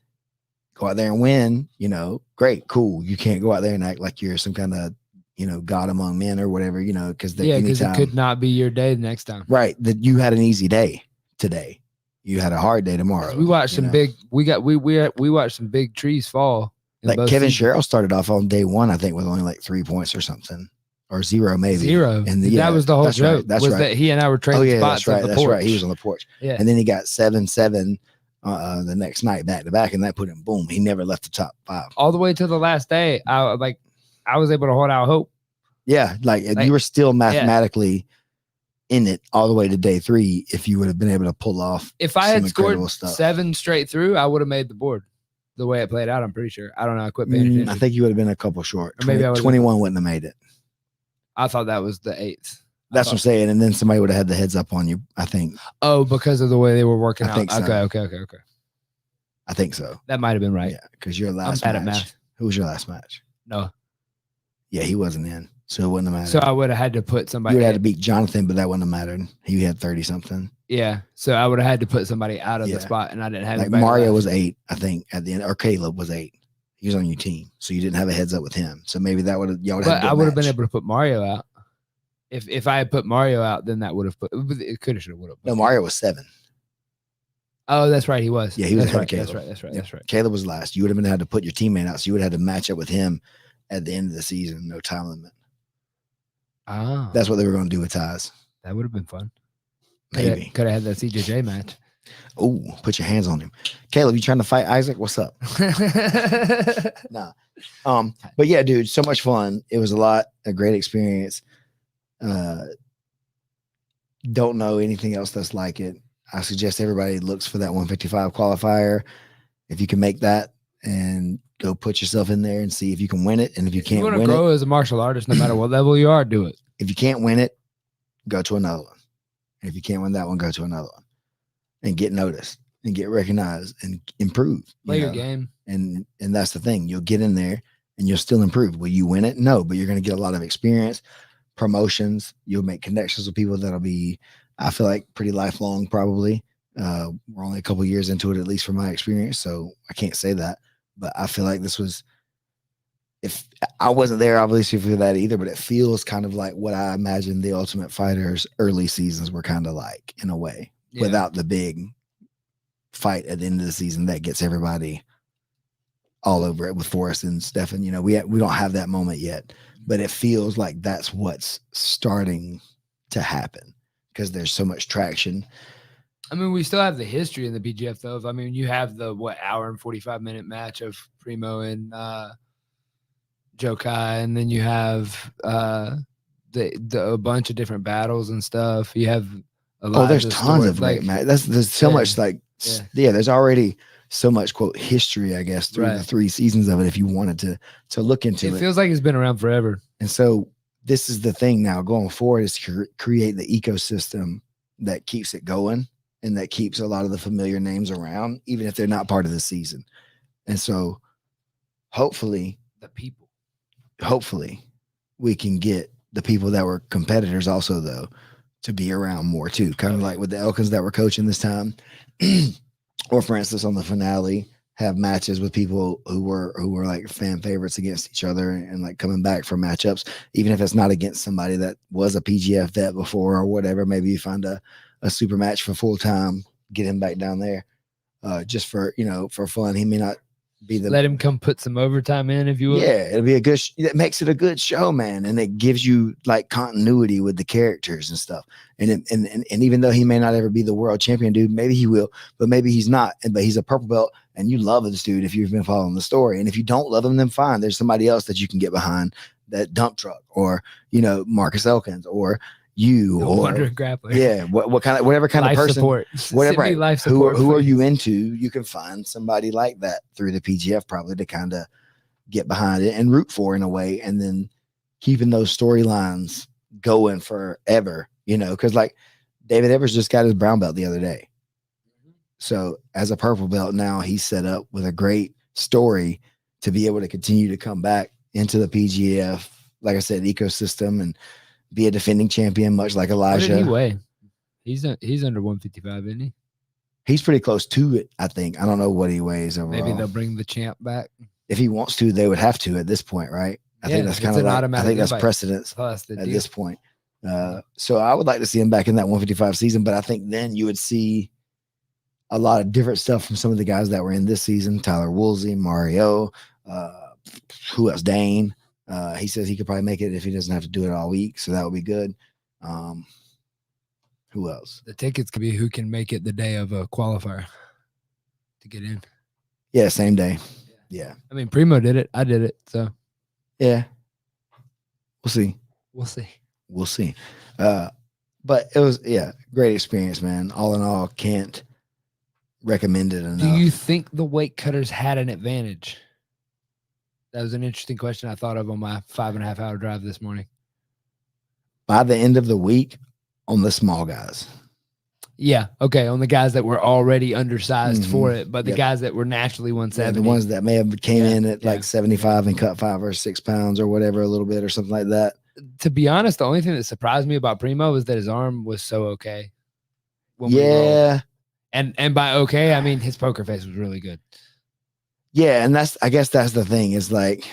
go out there and win, you know, great, cool. You can't go out there and act like you're some kind of, you know, God among men or whatever, you know, because it could not be your day the next time. Right. That you had an easy day today. You had a hard day tomorrow. We watched some big, we watched some big trees fall. Like Kevin Sherrill started off on day 1, I think, with only like 3 points or something, or 0 maybe. 0. And that was the whole joke. Right, that's was right. that he and I were trading spots. That's right. On the That's porch. right. He was on the porch. Yeah. And then he got 7-7 the next night back to back, and that put him boom. He never left the top 5 all the way to the last day. I was able to hold out hope. Yeah, like you were still mathematically in it all the way to day 3. If you would have been able to pull off, if I had scored 7 straight through, I would have made the board. The way it played out, I'm pretty sure. I don't know. I quit paying attention. I think you would have been a couple short. Or maybe 21 wouldn't have made it. I thought that was the 8th. That's what I'm saying. And then somebody would have had the heads up on you, I think. Oh, because of the way they were working out. I think so. Okay. I think so. That might have been right. Yeah, because your last I'm match. bad at math. Who was your last match? No. Yeah, he wasn't in, so it wouldn't have mattered. So I would have had to put somebody. You would have had to beat Jonathan, but that wouldn't have mattered. He had 30 something. Yeah, so I would have had to put somebody out of the spot, and I didn't have. Like Mario was 8, I think, at the end, or Caleb was 8. He was on your team, so you didn't have a heads up with him. So maybe that would have. But I would have been able to put Mario out. If I had put Mario out, then that would have put. It could have, should have, would have. No, Mario was 7. Oh, that's right. He was. Yeah, he was ahead of Caleb. Caleb. That's right. Caleb was last. You would have been had to put your teammate out, so you would have had to match up with him at the end of the season. No time limit. Ah, that's what they were going to do with ties. That would have been fun. Maybe could have had that CJJ match. Oh, put your hands on him, Caleb. You trying to fight Isaac? What's up? Nah. But yeah, dude, so much fun. It was a great experience. Don't know anything else that's like it. I suggest everybody looks for that 155 qualifier. If you can make that and go put yourself in there and see if you can win it. And if you can't win it, you want to grow as a martial artist, no matter what level you are, do it. If you can't win it, go to another one. And if you can't win that one, go to another one and get noticed and get recognized and improve. Play your game. And that's the thing. You'll get in there and you'll still improve. Will you win it? No, but you're going to get a lot of experience, promotions. You'll make connections with people that'll be, I feel like, pretty lifelong probably. We're only a couple years into it, at least from my experience. So I can't say that, but I feel like this was if I wasn't there, obviously for that either, but it feels kind of like what I imagine the Ultimate Fighter's early seasons were kind of like in a way, without the big fight at the end of the season that gets everybody all over it with Forrest and Stefan. You know, we don't have that moment yet, but it feels like that's what's starting to happen because there's so much traction. I mean, we still have the history in the BGF though. I mean, you have the hour and 45-minute match of Primo and Jokai, and then you have a bunch of different battles and stuff. You have there's tons of great matches. There's so much like there's already so much quote history, I guess, through the 3 seasons of it. If you wanted to look into it, it feels like it's been around forever. And so this is the thing now going forward is to create the ecosystem that keeps it going and that keeps a lot of the familiar names around, even if they're not part of the season. And so hopefully we can get the people that were competitors also though to be around more too, kind of like with the Elkins that were coaching this time. Or for instance, on the finale, have matches with people who were like fan favorites against each other and like coming back for matchups, even if it's not against somebody that was a PGF vet before or whatever. Maybe you find a super match for full time, get him back down there, just for, for fun. He may not be let him come put some overtime in, if you will. Yeah, it'll be a good. That makes it a good show, man, and it gives you like continuity with the characters and stuff. And even though he may not ever be the world champion, dude, maybe he will, but maybe he's not. But he's a purple belt, and you love this dude if you've been following the story. And if you don't love him, then fine. There's somebody else that you can get behind, that dump truck, or Marcus Elkins, or you, or Wandering Grappler. Yeah, whatever kind life of person, support. whatever. Life support who are you into? You can find somebody like that through the PGF probably to kind of get behind it and root for in a way, and then keeping those storylines going forever. Because like David Evers just got his brown belt the other day, so as a purple belt now, he's set up with a great story to be able to continue to come back into the PGF, like I said, ecosystem and be a defending champion, much like Elijah. What did he weigh? He's under 155, isn't he? He's pretty close to it, I think. I don't know what he weighs overall. Maybe they'll bring the champ back. If he wants to, they would have to at this point, right? I think that's kind of like, I think that's precedence at this point. So I would like to see him back in that 155 season, but I think then you would see a lot of different stuff from some of the guys that were in this season. Tyler Woolsey, Mario, who else? Dane. He says he could probably make it if he doesn't have to do it all week, so that would be good. Who else? The tickets could be who can make it the day of a qualifier to get in. Yeah, same day. Yeah. I mean, Primo did it. I did it. So yeah, we'll see. But it was great experience, man. All in all, can't recommend it enough. Do you think the weight cutters had an advantage? That was an interesting question I thought of on my 5.5 hour drive this morning. By the end of the week, on the small guys. Yeah. Okay. On the guys that were already undersized for it, but the guys that were naturally 170. The ones that may have came in at like 75 and cut 5 or 6 pounds or whatever, a little bit or something like that. To be honest, the only thing that surprised me about Primo was that his arm was so okay. And by okay, I mean his poker face was really good. Yeah, and I guess that's the thing is like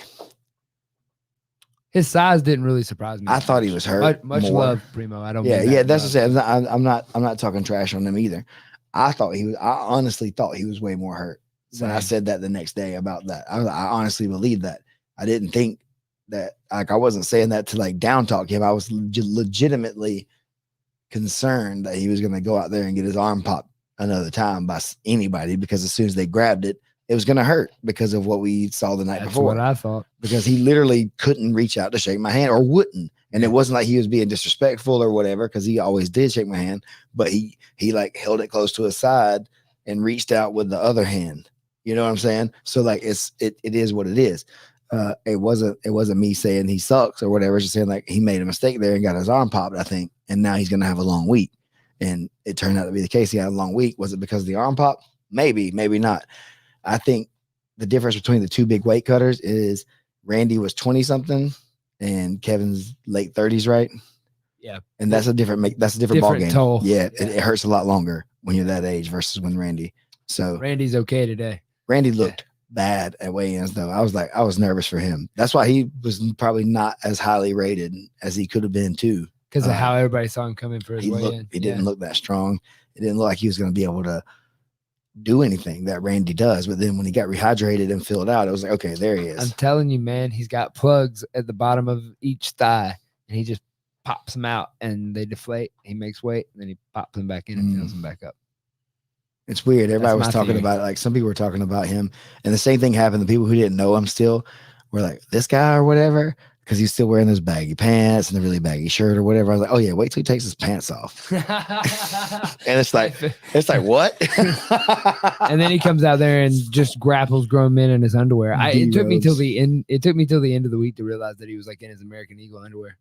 his size didn't really surprise me. I thought he was hurt. Much love, Primo. I don't. Yeah. That's what I'm saying. I'm not talking trash on him either. I honestly thought he was way more hurt. So I said that the next day about that. I honestly believed that. I didn't think that. Like I wasn't saying that to like down talk him. I was legitimately concerned that he was going to go out there and get his arm popped another time by anybody, because as soon as they grabbed it, it was going to hurt because of what we saw the night before. That's what I thought. Because he literally couldn't reach out to shake my hand, or wouldn't. And it wasn't like he was being disrespectful or whatever, because he always did shake my hand, but he like held it close to his side and reached out with the other hand. You know what I'm saying? So like it is what it is. It wasn't me saying he sucks or whatever. It's just saying like he made a mistake there and got his arm popped, I think. And now he's going to have a long week. And it turned out to be the case. He had a long week. Was it because of the arm pop? Maybe, maybe not. I think the difference between the two big weight cutters is Randy was 20 something and Kevin's late 30s, right? Yeah. And that's a different ball game. Toll. Yeah. It hurts a lot longer when you're that age versus when Randy. So Randy's okay today. Randy looked bad at weigh-ins though. I was nervous for him. That's why he was probably not as highly rated as he could have been too. Because of how everybody saw him coming for his weigh-in. He didn't look that strong. It didn't look like he was going to be able to do anything that Randy does. But then when he got rehydrated and filled out, it was like, okay, there he is. I'm telling you, man, he's got plugs at the bottom of each thigh, and he just pops them out, and they deflate. He makes weight, and then he pops them back in and fills them back up. It's weird. Everybody was talking about it. Like some people were talking about him, and the same thing happened. The people who didn't know him still were like, this guy or whatever, because he's still wearing those baggy pants and the really baggy shirt or whatever. I was like, oh yeah, wait till he takes his pants off. And it's like what? And then he comes out there and just grapples grown men in his underwear. It took me till the end. It took me till the end of the week to realize that he was like in his American Eagle underwear.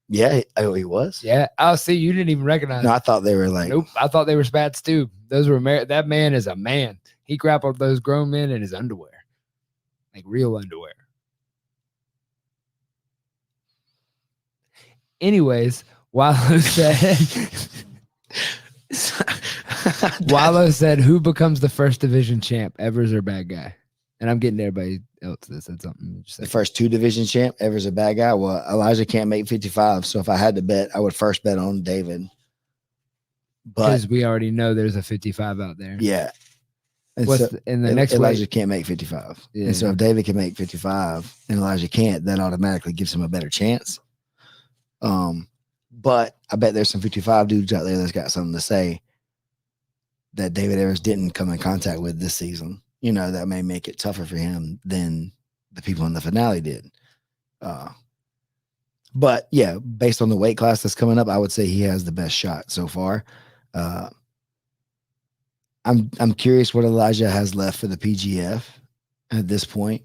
Yeah. Oh, he was. Yeah. Oh, see, you didn't even recognize. No, I thought they were like. Nope. I thought they were Spats too. Those were that man is a man. He grappled those grown men in his underwear, like real underwear. Anyways, Wallow said, who becomes the first division champ, Evers or bad guy? And I'm getting everybody else that said something. The first 2 division champ, Evers or bad guy? Well, Elijah can't make 55. So if I had to bet, I would first bet on David. Because we already know there's a 55 out there. Yeah. And next Elijah can't make 55. Yeah. And so if David can make 55 and Elijah can't, that automatically gives him a better chance. But I bet there's some 55 dudes out there that's got something to say that David Evers didn't come in contact with this season. You know, that may make it tougher for him than the people in the finale did. But yeah, based on the weight class that's coming up, I would say he has the best shot so far. I'm curious what Elijah has left for the PGF at this point.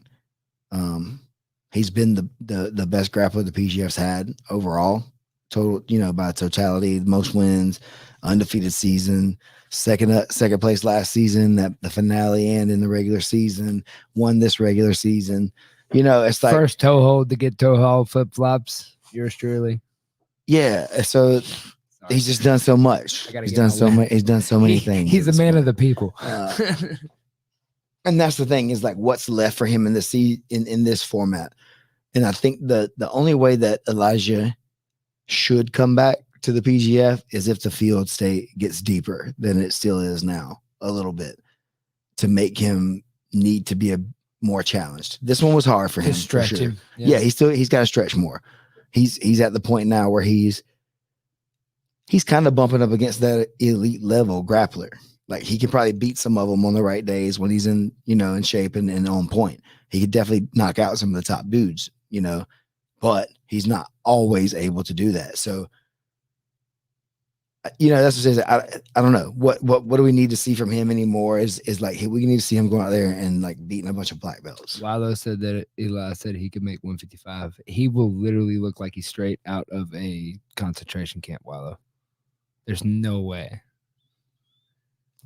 He's been the best grappler the PGF's had overall, total, by totality, most wins, undefeated season, second place last season, that the finale and in the regular season, won this regular season. It's like first toe hold to get toe hold flip flops. Yours truly. Yeah. So he's just done so much. He's done so many things. He's a man of the people. And that's the thing is like what's left for him in this format. And I think the only way that Elijah should come back to the PGF is if the field state gets deeper than it still is now a little bit to make him need to be more challenged. This one was hard for him. Stretch him. Yeah, he's got to stretch more. He's at the point now where he's kind of bumping up against that elite level grappler. Like he can probably beat some of them on the right days when he's in shape and on point. He could definitely knock out some of the top dudes, but he's not always able to do that. So, that's what it says. I don't know what do we need to see from him anymore is like, we need to see him go out there and like beating a bunch of black belts. Wallow said that Eli said he could make 155. He will literally look like he's straight out of a concentration camp. Wallow. There's no way.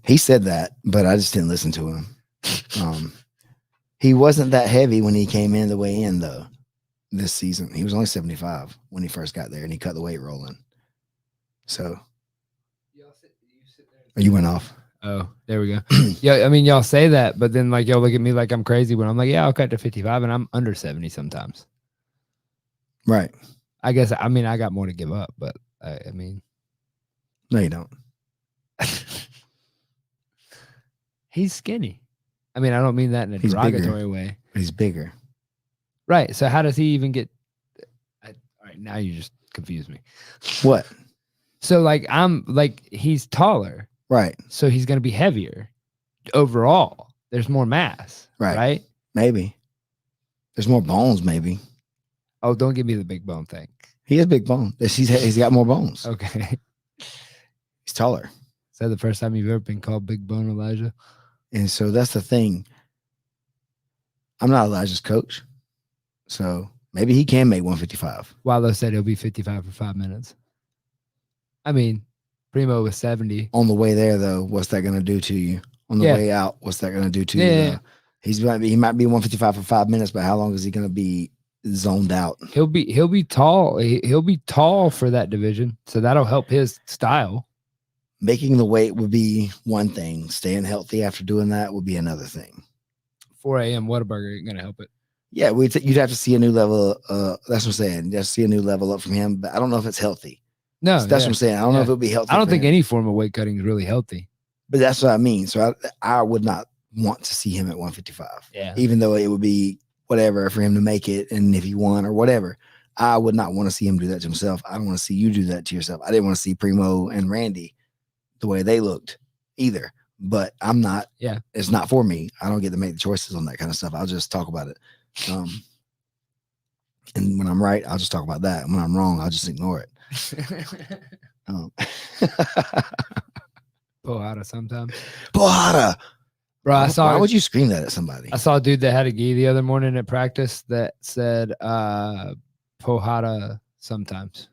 He said that, but I just didn't listen to him. He wasn't that heavy when he came in the way in though. This season, he was only 75 when he first got there, and he cut the weight rolling. So, you went off. Oh, there we go. Yeah, I mean, y'all say that, but then like y'all look at me like I'm crazy when I'm like, yeah, I'll cut to 55, and I'm under 70 sometimes. Right. I guess I got more to give up, but I mean, no, you don't. He's skinny. I mean, I don't mean that in a derogatory way. But he's bigger. Right. So how does he even get? All right. Now you just confused me. What? So he's taller. Right. So he's going to be heavier overall. There's more mass. Right. Right. Maybe. There's more bones. Maybe. Oh, don't give me the big bone thing. He has big bone. He's got more bones. Okay. He's taller. Is that the first time you've ever been called Big Bone Elijah? And so that's the thing. I'm not Elijah's coach. So maybe he can make 155. Wallow said he'll be 55 for 5 minutes. I mean, Primo was 70. On the way there, though, what's that going to do to you? On the way out, what's that going to do to you? Yeah. He might be 155 for 5 minutes, but how long is he going to be zoned out? He'll be tall. He'll be tall for that division, so that'll help his style. Making the weight would be one thing. Staying healthy after doing that would be another thing. 4 a.m. Whataburger ain't gonna help it. Yeah, you'd have to see a new level. That's what I'm saying. You have to see a new level up from him, but I don't know if it's healthy. No, That's what I'm saying. I don't know if it'll be healthy. I don't think him. any form of weight cutting is really healthy. But that's what I mean. So I would not want to see him at 155. Yeah. Even though it would be whatever for him to make it, and if he won or whatever, I would not want to see him do that to himself. I don't want to see you do that to yourself. I didn't want to see Primo and Randy the way they looked either. But I'm not. Yeah. It's not for me. I don't get to make the choices on that kind of stuff. I'll just talk about it. And when I'm right, I'll just talk about that. And when I'm wrong, I'll just ignore it. Pohada sometimes. Pohada. Bro, Why would you scream that at somebody? I saw a dude that had a gi the other morning at practice that said Pohada sometimes.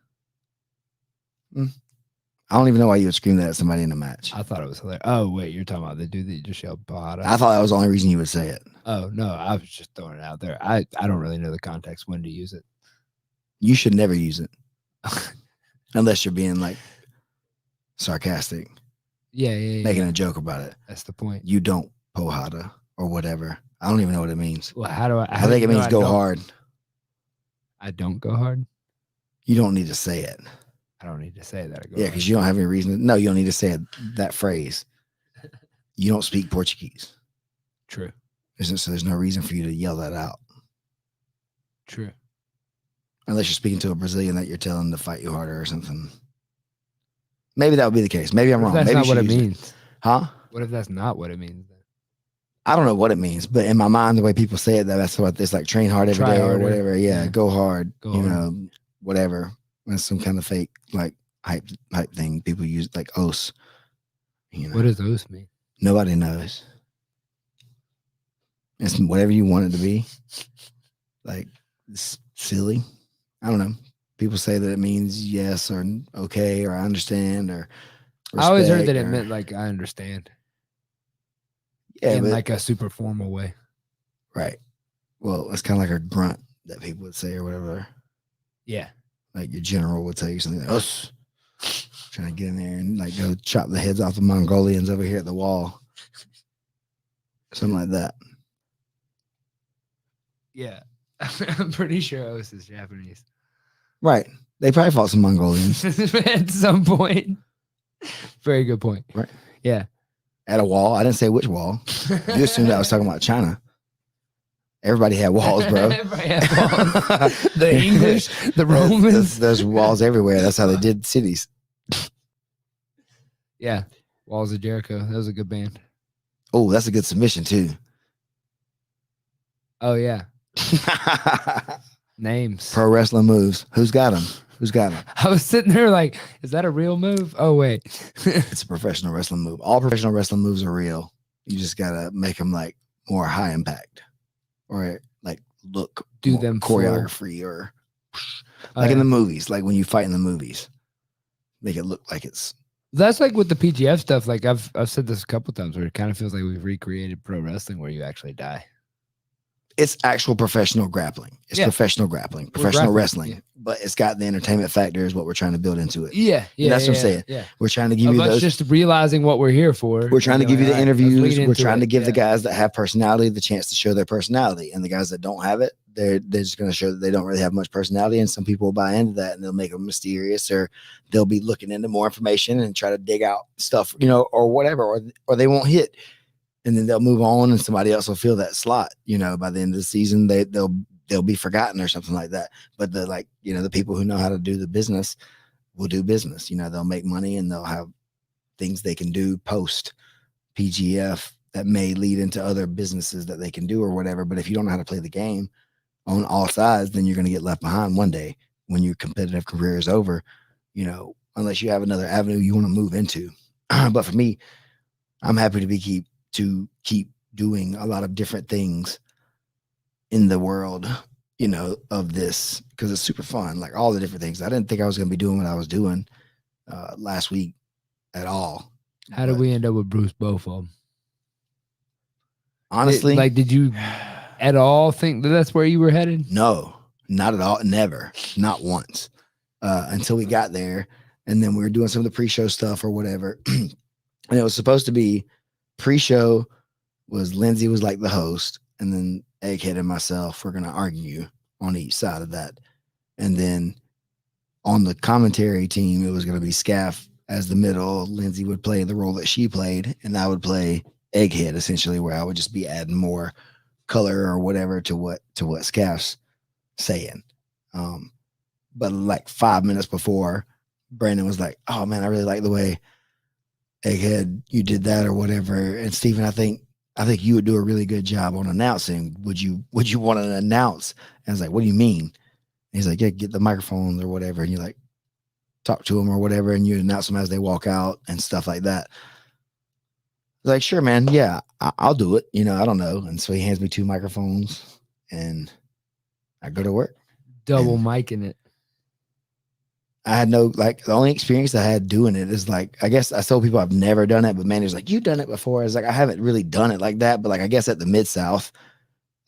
I don't even know why you would scream that at somebody in a match. I thought it was hilarious. Oh, wait, you're talking about the dude that you just yelled Pohada? I thought that was the only reason you would say it. Oh, no, I was just throwing it out there. I don't really know the context when to use it. You should never use it. Unless you're being like sarcastic. Yeah. Making a joke about it. That's the point. You don't Pohada or whatever. I don't even know what it means. Well, how do I? I think it means go hard. I don't go hard? You don't need to say it. I don't need to say that. Yeah, because you don't have any reason. No, you don't need to say that phrase. You don't speak Portuguese. True. So there's no reason for you to yell that out. True. Unless you're speaking to a Brazilian that you're telling to fight you harder or something. Maybe that would be the case. Maybe I'm wrong. That's Maybe not what it means. Huh? What if that's not what it means? Then? I don't know what it means, but in my mind, the way people say it, that's what it's like. Train hard every day or whatever. Yeah, go hard. You know, whatever. That's some kind of fake like hype thing people use, like os. You know, what does os mean? Nobody knows. It's whatever you want it to be. Like it's silly. I don't know. People say that it means yes or okay or I understand or I always heard that it meant like I understand. Yeah, in like a super formal way. Right. Well, it's kind of like a grunt that people would say or whatever. Yeah. Like your general would tell you something like, us. Trying to get in there and like go chop the heads off the Mongolians over here at the wall. Something like that. Yeah. I'm pretty sure os is Japanese. Right. They probably fought some Mongolians. At some point. Very good point. Right. Yeah. At a wall. I didn't say which wall. You assumed I was talking about China. Everybody had walls, bro. Everybody had walls. The English, the Romans. There's walls everywhere. That's how they did cities. Yeah. Walls of Jericho. That was a good band. Oh, that's a good submission, too. Oh, yeah. Names. Pro wrestling moves. Who's got them? Who's got them? I was sitting there like, is that a real move? Oh, wait. It's a professional wrestling move. All professional wrestling moves are real. You just got to make them like more high impact or like look do them choreography or like in the movies, like when you fight in the movies, make it look like it's. That's like with the PGF stuff. Like I've said this a couple times where it kind of feels like we've recreated pro wrestling where you actually die. It's actual professional grappling. It's professional grappling, professional wrestling, but it's got the entertainment factor is what we're trying to build into it. Yeah. That's what I'm saying. Yeah. We're trying to give you those. Just realizing what we're here for. We're trying to give you the interviews. We're trying to give the guys that have personality the chance to show their personality. And the guys that don't have it, they're just going to show that they don't really have much personality. And some people will buy into that and they'll make them mysterious or they'll be looking into more information and try to dig out stuff, you know, or whatever, or they won't hit. And then they'll move on and somebody else will fill that slot, you know, by the end of the season, they'll be forgotten or something like that. But the people who know how to do the business will do business, you know, they'll make money and they'll have things they can do post PGF that may lead into other businesses that they can do or whatever. But if you don't know how to play the game on all sides, then you're going to get left behind one day when your competitive career is over, you know, unless you have another avenue you want to move into. But for me, I'm happy to keep doing a lot of different things in the world, you know, of this, because it's super fun, like all the different things. I didn't think I was going to be doing what I was doing last week at all. How did we end up with Bruce Bofum? Honestly, did you at all think that that's where you were headed? No, not at all. Never, not once, until we got there. And then we were doing some of the pre-show stuff or whatever. And it was supposed to be pre-show was Lindsay was like the host. and then Egghead and myself were going to argue on each side of that. And then on the commentary team, it was going to be Scaff as the middle. Lindsay would play the role that she played, and I would play Egghead, essentially, where I would just be adding more color or whatever to what Scaff's saying. But like 5 minutes before, Brandon was like, "Oh man, I really like the way Egghead you did that or whatever." And Stephen, I think you would do a really good job on announcing. Would you want to announce? And I was like, "What do you mean?" And he's like, "Yeah, get the microphones or whatever." And you like talk to them or whatever, and you announce them as they walk out and stuff like that. I was like, "Sure, man. Yeah, I'll do it. I don't know." And so he hands me 2 microphones and I go to work. Double micing it. I had no, like, the only experience I had doing it is like, I guess I told people I've never done it, but man, it's like, you've done it before. It's like, I haven't really done it like that, but like, I guess at the Mid-South,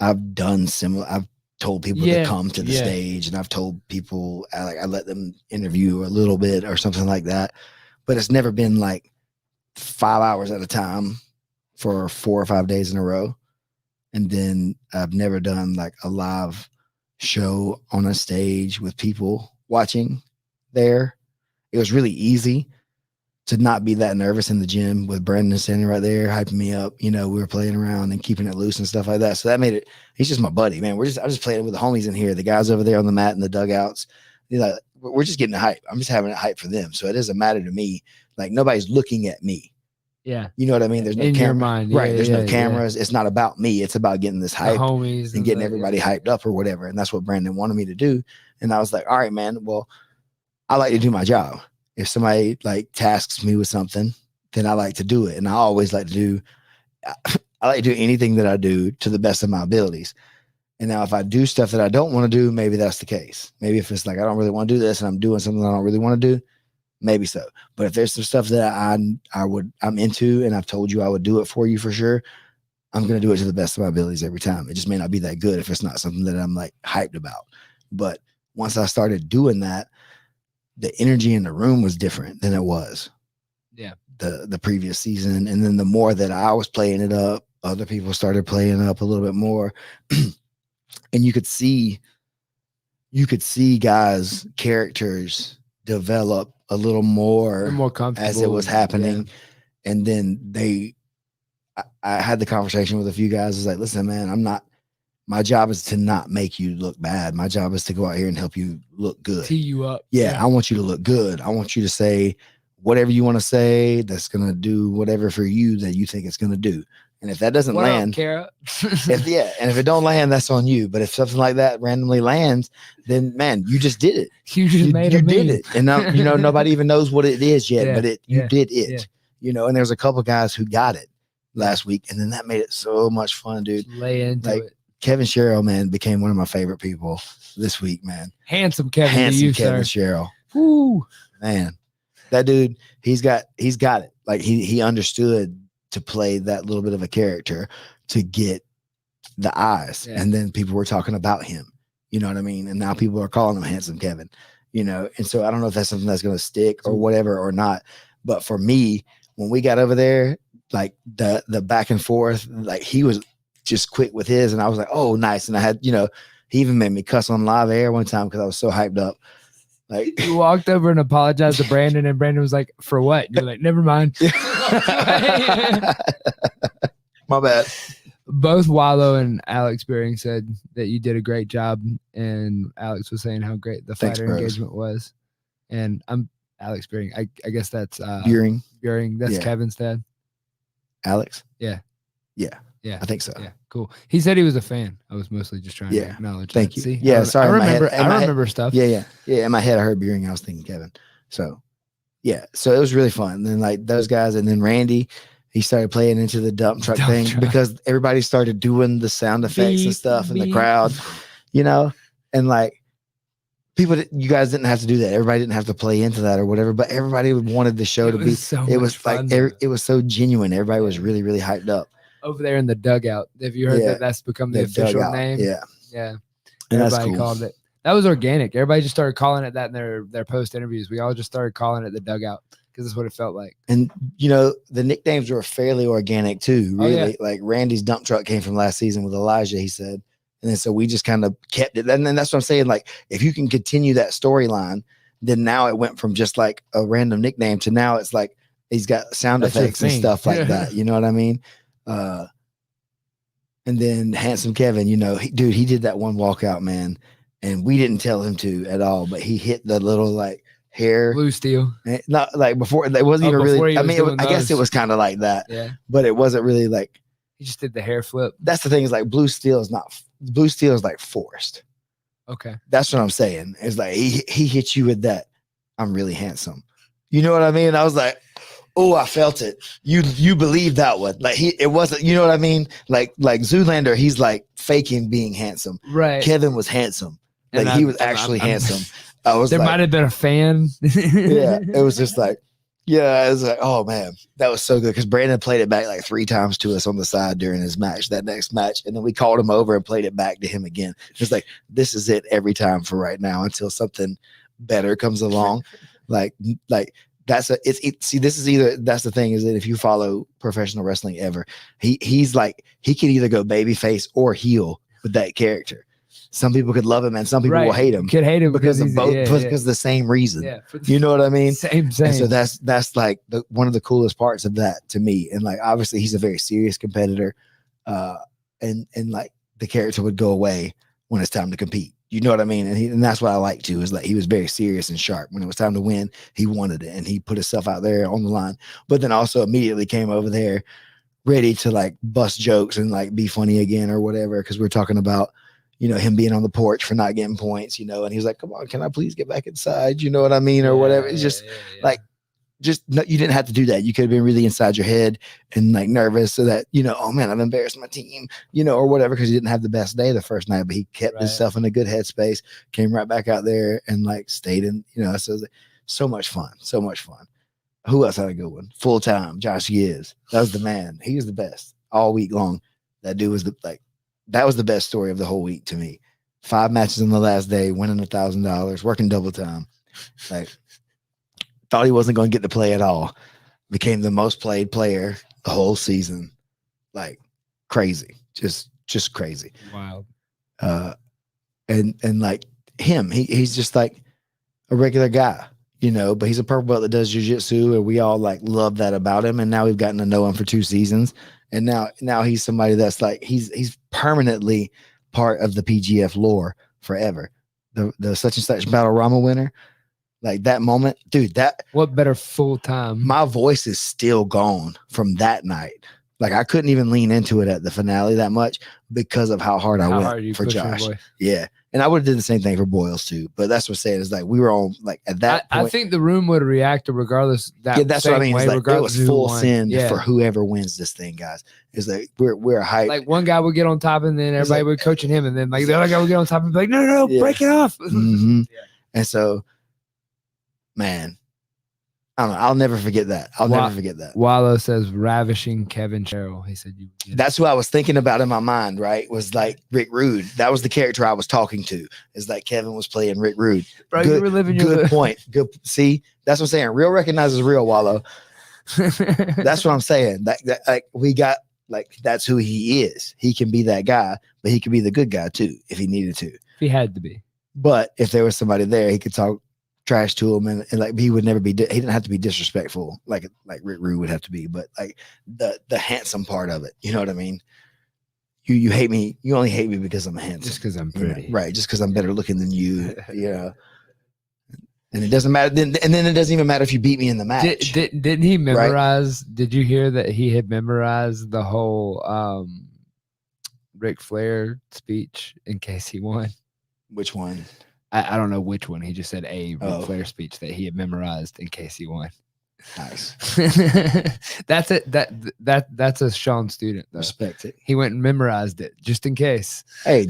I've done similar. I've told people to come to the stage, and I've told people, I let them interview a little bit or something like that, but it's never been like 5 hours at a time for 4 or 5 days in a row. And then I've never done like a live show on a stage with people watching there. It was really easy to not be that nervous in the gym with Brandon standing right there hyping me up. We were playing around and keeping it loose and stuff like that. So that made it. He's just my buddy, man. I'm just playing with the homies in here, the guys over there on the mat in the dugouts. We're just getting the hype. I'm just having a hype for them. So it doesn't matter to me. Like, nobody's looking at me. Yeah. You know what I mean? There's no in your mind. Right. There's no cameras. It's not about me. It's about getting this hype, the homies and getting everybody hyped up or whatever. And that's what Brandon wanted me to do. And I was like, all right, man, well, I like to do my job. If somebody like tasks me with something, then I like to do it. And I always like to do anything that I do to the best of my abilities. And now if I do stuff that I don't want to do, maybe that's the case. Maybe if it's like, I don't really want to do this and I'm doing something I don't really want to do, maybe so. But if there's some stuff that I'm into, and I've told you I would do it for you for sure, I'm going to do it to the best of my abilities every time. It just may not be that good if it's not something that I'm like hyped about. But once I started doing that, the energy in the room was different than it was the previous season. And then the more that I was playing it up, other people started playing it up a little bit more. And you could see guys' characters develop a little more comfortable as it was happening. Yeah. And then I had the conversation with a few guys. I was like, listen, man, my job is to not make you look bad. My job is to go out here and help you look good. Tee you up. Yeah, I want you to look good. I want you to say whatever you want to say that's going to do whatever for you that you think it's going to do. And if that doesn't land, Kara? and if it don't land, that's on you. But if something like that randomly lands, then man, you just did it. You did it. And now, nobody even knows what it is yet, but you did it, and there's a couple guys who got it last week. And then that made it so much fun, dude. Lay into it. Kevin Sherrill, man, became one of my favorite people this week, man. Handsome Kevin Sherrill. Woo, man, that dude, he's got it. Like he understood to play that little bit of a character to get the eyes. Yeah. And then people were talking about him, you know what I mean? And now people are calling him Handsome Kevin, and so I don't know if that's something that's going to stick or whatever or not. But for me, when we got over there, like the back and forth, like he was just quick with his, and I was like, oh, nice. And I had, he even made me cuss on live air one time because I was so hyped up. Like, you walked over and apologized to Brandon, and Brandon was like, for what? You're like, never mind. My bad. Both Wallow and Alex Beering said that you did a great job, and Alex was saying how great the fighter engagement was. And I'm Alex Beering. I guess that's Beering. That's Kevin's dad. Alex? Yeah. Yeah, I think so. Yeah, cool. He said he was a fan. I was mostly just trying to acknowledge. Thank you. See? Yeah, sorry. I remember stuff. Yeah. In my head, I heard Beering. I was thinking Kevin. So, yeah. So it was really fun. And then like those guys, and then Randy, he started playing into the dump truck thing because everybody started doing the sound effects and stuff in the crowd, and like people, you guys didn't have to do that. Everybody didn't have to play into that or whatever, but everybody wanted the show to be. It was fun, like it was so genuine. Everybody was really, really hyped up. Over there in the dugout. Have you heard that that's become the official dugout name? Yeah. And everybody called it. That was organic. Everybody just started calling it that in their post interviews. We all just started calling it the dugout. because that's what it felt like. And you know, the nicknames were fairly organic too. Really, Oh, yeah. like Randy's dump truck came from last season with Elijah. He said, and then so we just kind of kept it. And then that's what I'm saying. Like, if you can continue that storyline, then now it went from just like a random nickname to now it's like he's got sound effects and stuff like that. You know what I mean? And then Handsome Kevin, you know, he did that one walkout, man, and we didn't tell him to at all, but he hit the little like hair Blue steel. Not like before. It wasn't even really. I mean, I guess it was kind of like that. Yeah, but it wasn't really like. He just did the hair flip. That's the thing. Is like blue steel is like forced. Okay, that's what I'm saying. It's like he hit you with that. I'm really handsome. You know what I mean? I was like, oh, I felt it. You believe that one? Like it wasn't. You know what I mean? Like Zoolander, he's like faking being handsome. Right. Kevin was handsome. Like he was actually handsome. I was. There might have been a fan. Yeah, it was just like, yeah, it was like, oh man, that was so good because Brandon played it back like 3 times to us on the side during his match, that next match, and then we called him over and played it back to him again. It's like this is it every time for right now until something better comes along. like that's that's the thing is that if you follow professional wrestling ever, he's like he can either go babyface or heel with that character. Some people could love him and some people will hate him. Could hate him because of both, because of the same reason. Yeah, you know what I mean? Same. And so that's like one of the coolest parts of that to me. And like obviously he's a very serious competitor, and like the character would go away when it's time to compete. You know what I mean? And that's what I like too, is like he was very serious and sharp. When it was time to win, he wanted it and he put himself out there on the line. But then also immediately came over there ready to like bust jokes and like be funny again or whatever, because we're talking about, you know, him being on the porch for not getting points, you know, and he's like, come on, can I please get back inside? You know what I mean? Or whatever. It's just like, no, you didn't have to do that. You could have been really inside your head and like nervous so that, you know, oh man, I've embarrassed my team, you know, or whatever, because he didn't have the best day the first night, but he kept himself in a good headspace, came right back out there and like stayed in, you know, so much fun. So much fun. Who else had a good one? Full time, Josh Gibbs. That was the man. He was the best all week long. That dude was that was the best story of the whole week to me. 5 matches on the last day, winning $1,000, working double time. Like, thought he wasn't going to get to play at all. Became the most played player the whole season. Like, crazy. Just crazy. Wild. And like him, he's just like a regular guy, you know, but he's a purple belt that does jiu-jitsu, and we all like love that about him. And now we've gotten to know him for 2 seasons. And now he's somebody that's like he's permanently part of the PGF lore forever. The such and such Battle-Rama winner, like that moment, dude. What better full time? My voice is still gone from that night. Like I couldn't even lean into it at the finale that much because of how hard I went for Josh. Yeah. And I would have did the same thing for Boyles too. But that's what I'm saying is like we were on like at that point. I think the room would have reacted regardless. That's what I mean. It's like it was full send for whoever wins this thing, guys. It's like we're hyped. Like one guy would get on top and then everybody would coaching him, and then like the other guy would get on top and be like, no, break it off. Mm-hmm. And so, man, I don't know. I'll never forget that. Never forget that. Wallow says ravishing Kevin Sherrill. He said that's who I was thinking about in my mind, right? Was like Rick Rude. That was the character I was talking to. Is like Kevin was playing Rick Rude. Bro, you were living good point. Good. See, that's what I'm saying. Real recognizes real, Wallow. That's what I'm saying. That like we got like that's who he is. He can be that guy, but he could be the good guy too if he needed to. If he had to be. But if there was somebody there, he could talk trash to him and like he would never be. He didn't have to be disrespectful like Rick Rude would have to be, but like the handsome part of it. You know what I mean? You hate me. You only hate me because I'm handsome. Just because I'm pretty, right? Just because I'm better looking than you. You know. And it doesn't matter. Then it doesn't even matter if you beat me in the match. Didn't he memorize? Right? Did you hear that he had memorized the whole Ric Flair speech in case he won? Which one? I don't know which one. He just said a Ric Flair speech that he had memorized in case he won. Nice. That's it. That's a Sean student. Though. Respect it. He went and memorized it just in case. Hey,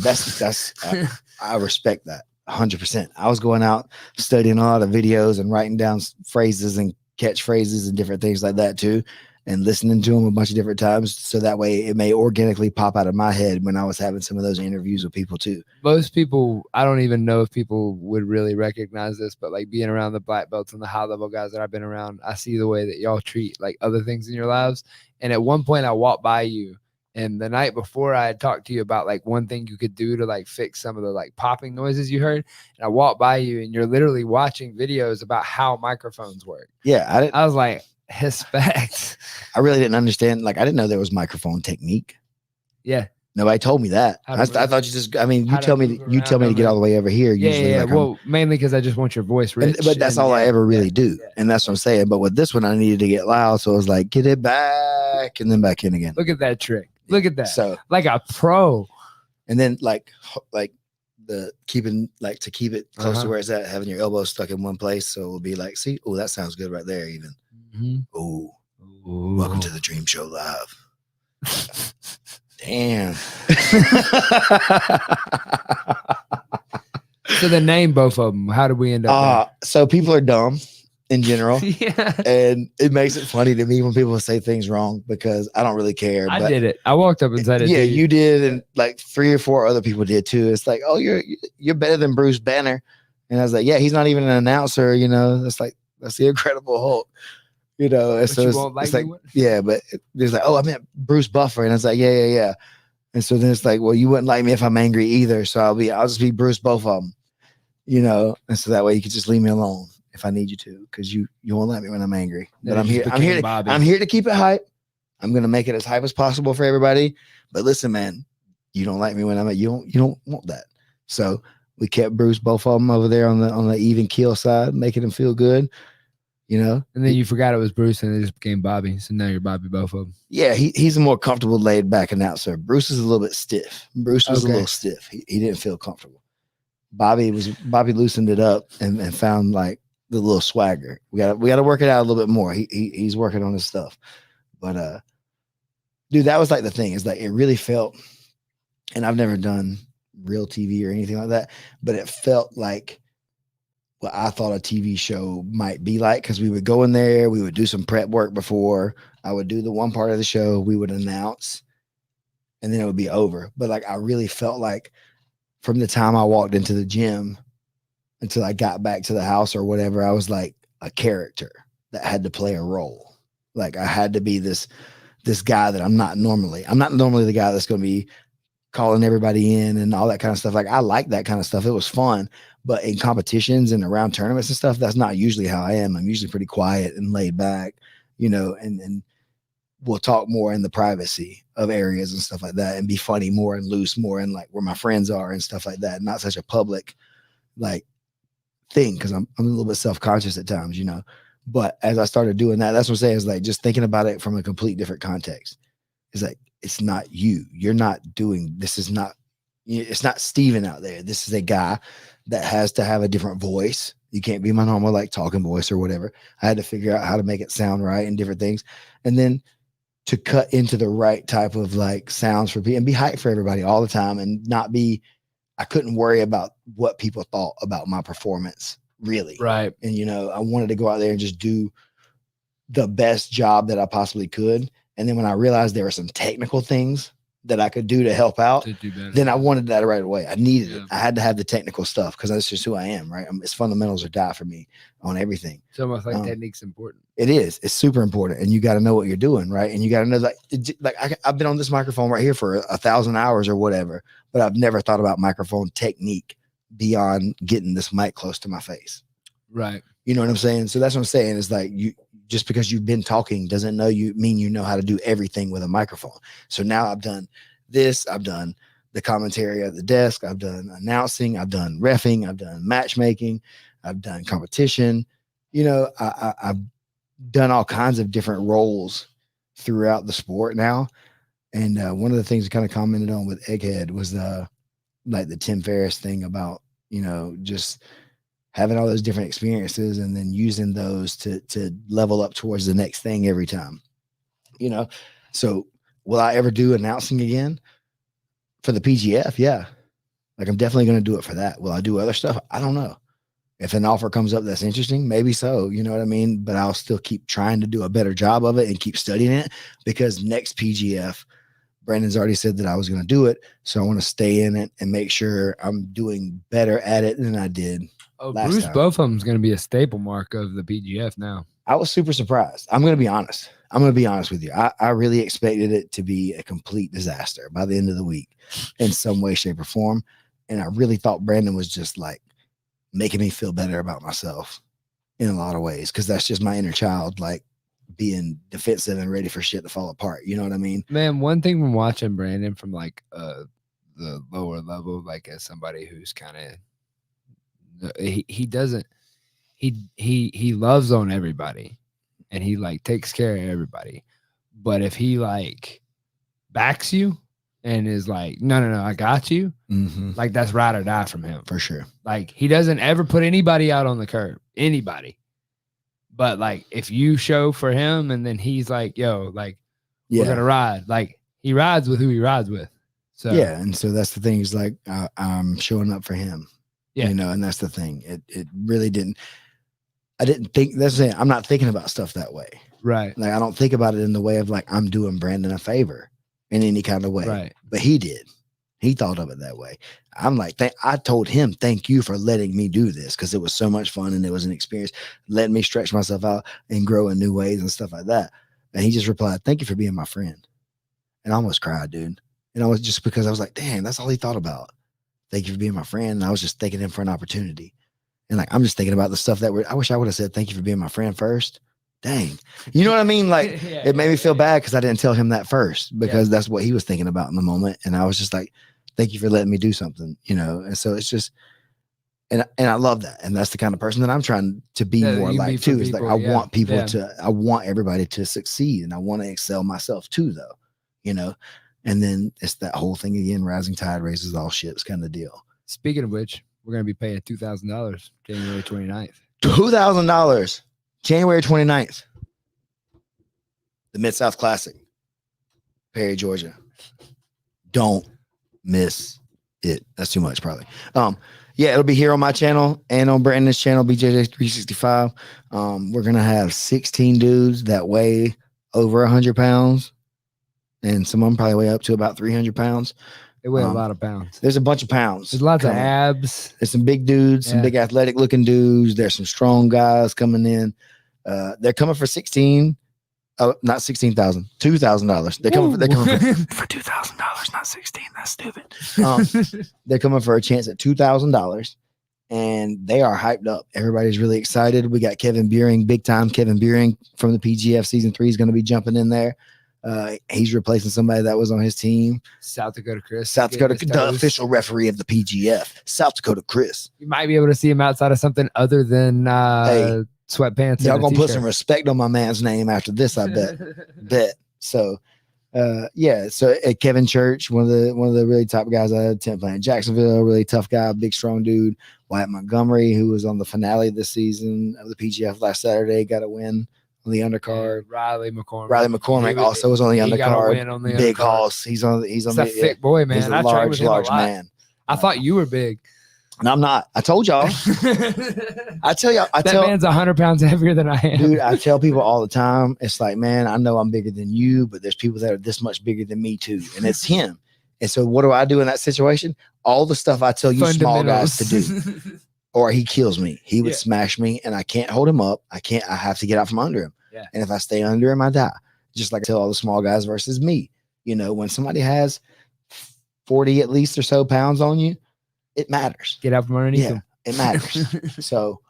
I respect that 100%. I was going out studying a lot of videos and writing down phrases and catchphrases and different things like that too. and listening to them a bunch of different times. So that way it may organically pop out of my head when I was having some of those interviews with people too. Most people, I don't even know if people would really recognize this, but like being around the black belts and the high level guys that I've been around, I see the way that y'all treat like other things in your lives. And at one point I walked by you, and the night before I had talked to you about like one thing you could do to like fix some of the like popping noises you heard. And I walked by you and you're literally watching videos about how microphones work. Yeah. I was like, respect. I really didn't understand. Like, I didn't know there was microphone technique. Yeah. Nobody told me that. I thought you just, I mean, you tell me to get all the way over here. Usually, yeah. like well, mainly because I just want your voice rich. But that's all I ever really do. And that's what I'm saying. But with this one, I needed to get loud. So I was like, get it back and then back in again. Look at that trick. Look at that. So like a pro. And then like the keeping, like to keep it close to where it's at, having your elbow stuck in one place. So it'll be like, see, oh, that sounds good right there even. Oh, welcome to the Dream Show Live. Damn. So the name, both of them, how did we end up? So people are dumb in general. Yeah. And it makes it funny to me when people say things wrong because I don't really care. I did it. I walked up and said it. Yeah, you did. And like 3 or 4 other people did too. It's like, oh, you're better than Bruce Banner. And I was like, yeah, he's not even an announcer, you know. That's the Incredible Hulk. You know, and so it's like, yeah, but it's like, oh, I meant Bruce Buffer, and it's like, yeah. And so then it's like, well, you wouldn't like me if I'm angry either, so I'll just be Bruce both of them, you know, and so that way you can just leave me alone if I need you to, because you won't let me when I'm angry. But I'm here to keep it hype. I'm gonna make it as hype as possible for everybody. But listen, man, you don't like me when you don't want that. So we kept Bruce both of them over there on the even keel side, making them feel good. You know, and then you forgot it was Bruce, and it just became Bobby. So now you're Bobby, both of them. Yeah, he's a more comfortable, laid back announcer. Bruce is a little bit stiff. Bruce was a little stiff. He didn't feel comfortable. Bobby loosened it up and found like the little swagger. We got to work it out a little bit more. He's working on his stuff. But dude, that was like the thing is like it really felt, and I've never done real TV or anything like that, but it felt like what I thought a TV show might be like, because we would go in there, we would do some prep work before. I would do the one part of the show, we would announce, and then it would be over. But like I really felt like from the time I walked into the gym until I got back to the house or whatever, I was like a character that had to play a role. Like I had to be this guy that I'm not normally. I'm not normally the guy that's going to be calling everybody in and all that kind of stuff. Like I like that kind of stuff. It was fun. But in competitions and around tournaments and stuff, that's not usually how I am. I'm usually pretty quiet and laid back, you know, and we'll talk more in the privacy of areas and stuff like that and be funny more and loose more and like where my friends are and stuff like that. Not such a public like thing because I'm a little bit self-conscious at times, you know. But as I started doing that, that's what I'm saying is like just thinking about it from a complete different context. It's like, it's not you. You're not doing this. It's not Steven out there. This is a guy that has to have a different voice. You can't be my normal like talking voice or whatever. I had to figure out how to make it sound right and different things. And then to cut into the right type of like sounds for people and be hyped for everybody all the time and not be, I couldn't worry about what people thought about my performance really. Right. And, you know, I wanted to go out there and just do the best job that I possibly could. And then when I realized there were some technical things that I could do to help out, then I wanted that right away. I needed it. I had to have the technical stuff because that's just who I am, right? It's fundamentals or die for me on everything. It's almost like technique's important. It is. It's super important. And you got to know what you're doing, right? And you got to know I've been on this microphone right here for 1,000 hours or whatever, but I've never thought about microphone technique beyond getting this mic close to my face. Right. You know what I'm saying? So that's what I'm saying is like just because you've been talking doesn't mean you know how to do everything with a microphone. So now I've done this. I've done the commentary at the desk. I've done announcing. I've done reffing. I've done matchmaking. I've done competition. You know, I've done all kinds of different roles throughout the sport now. And one of the things I kind of commented on with Egghead was like the Tim Ferriss thing about, you know, just having all those different experiences and then using those to level up towards the next thing every time, you know? So will I ever do announcing again for the PGF? Yeah. Like I'm definitely going to do it for that. Will I do other stuff? I don't know. If an offer comes up that's interesting, maybe so, you know what I mean? But I'll still keep trying to do a better job of it and keep studying it, because next PGF, Brandon's already said that I was going to do it. So I want to stay in it and make sure I'm doing better at it than I did last Bruce time. Botham is going to be a staple mark of the PGF now. I was super surprised. I'm going to be honest. With you. I really expected it to be a complete disaster by the end of the week in some way, shape, or form. And I really thought Brandon was just like making me feel better about myself in a lot of ways, because that's just my inner child, like being defensive and ready for shit to fall apart. You know what I mean? Man, one thing from watching Brandon from like the lower level, like as somebody who's kind of he doesn't he loves on everybody, and he like takes care of everybody. But if he like backs you and is like, no, I got you, like that's ride or die from him For sure. Like he doesn't ever put anybody out on the curb, anybody. But like if you show for him and then he's like, yo, like we're gonna ride, like he rides with who he rides with. So yeah, and so that's the thing, is like I'm showing up for him. Yeah, you know, and that's the thing. It really didn't. I didn't think, that's the thing, I'm not thinking about stuff that way. right. Like I don't think about it in the way of like I'm doing Brandon a favor in any kind of way. Right. But he did. He thought of it that way. I'm like, I told him, thank you for letting me do this, because it was so much fun and it was an experience, letting me stretch myself out and grow in new ways and stuff like that. And he just replied, thank you for being my friend. And I almost cried, dude. And I was just, because I was like, dang, that's all he thought about. Thank you for being my friend. And I was just thanking him for an opportunity. And like, I'm just thinking about the stuff that I wish I would have said, thank you for being my friend first. Dang. You know what I mean? Like it made me feel bad because I didn't tell him that first, because that's what he was thinking about in the moment. And I was just like, thank you for letting me do something, you know? And so it's just, and I love that. And that's the kind of person that I'm trying to be more like too. Is like, I want people I want everybody to succeed, and I want to excel myself too, though, you know? And then it's that whole thing again, rising tide raises all ships kind of deal. Speaking of which, we're going to be paying $2,000 January 29th. $2,000 January 29th. The Mid-South Classic, Perry, Georgia. Don't miss it. That's too much, probably. Yeah, it'll be here on my channel and on Brandon's channel, BJJ365. We're going to have 16 dudes that weigh over 100 pounds. And some of them probably weigh up to about 300 pounds. They weigh a lot of pounds. There's a bunch of pounds. There's lots of abs. There's some big dudes, some big athletic looking dudes. There's some strong guys coming in. They're coming for 16. Oh, not 16,000, $2,000. They're coming for $2,000, not 16. That's stupid. They're coming for a chance at $2,000, and they are hyped up. Everybody's really excited. We got Kevin Buehring, big time Kevin Buehring from the PGF season 3 is going to be jumping in there. He's replacing somebody that was on his team. South Dakota Chris. The official referee of the PGF. South Dakota Chris. You might be able to see him outside of something other than sweatpants. Y'all gonna put some respect on my man's name after this, I bet. So so Kevin Church, one of the really top guys I had playing Jacksonville, really tough guy, big strong dude. Wyatt Montgomery, who was on the finale this season of the PGF last Saturday, got a win on the undercard. Riley McCormick also was on the undercard. Big hoss. He's on a thick boy, man. He's a large man. I thought you were big. And I'm not. I told y'all. I tell y'all. That man's 100 pounds heavier than I am. Dude, I tell people all the time, it's like, man, I know I'm bigger than you, but there's people that are this much bigger than me too. And it's him. And so what do I do in that situation? All the stuff I tell you small guys to do. Or he kills me. He would smash me, and I can't hold him up. I have to get out from under him. Yeah. And if I stay under him, I die. Just like I tell all the small guys versus me. You know, when somebody has 40 at least or so pounds on you, it matters. Get out from underneath him. It matters. So,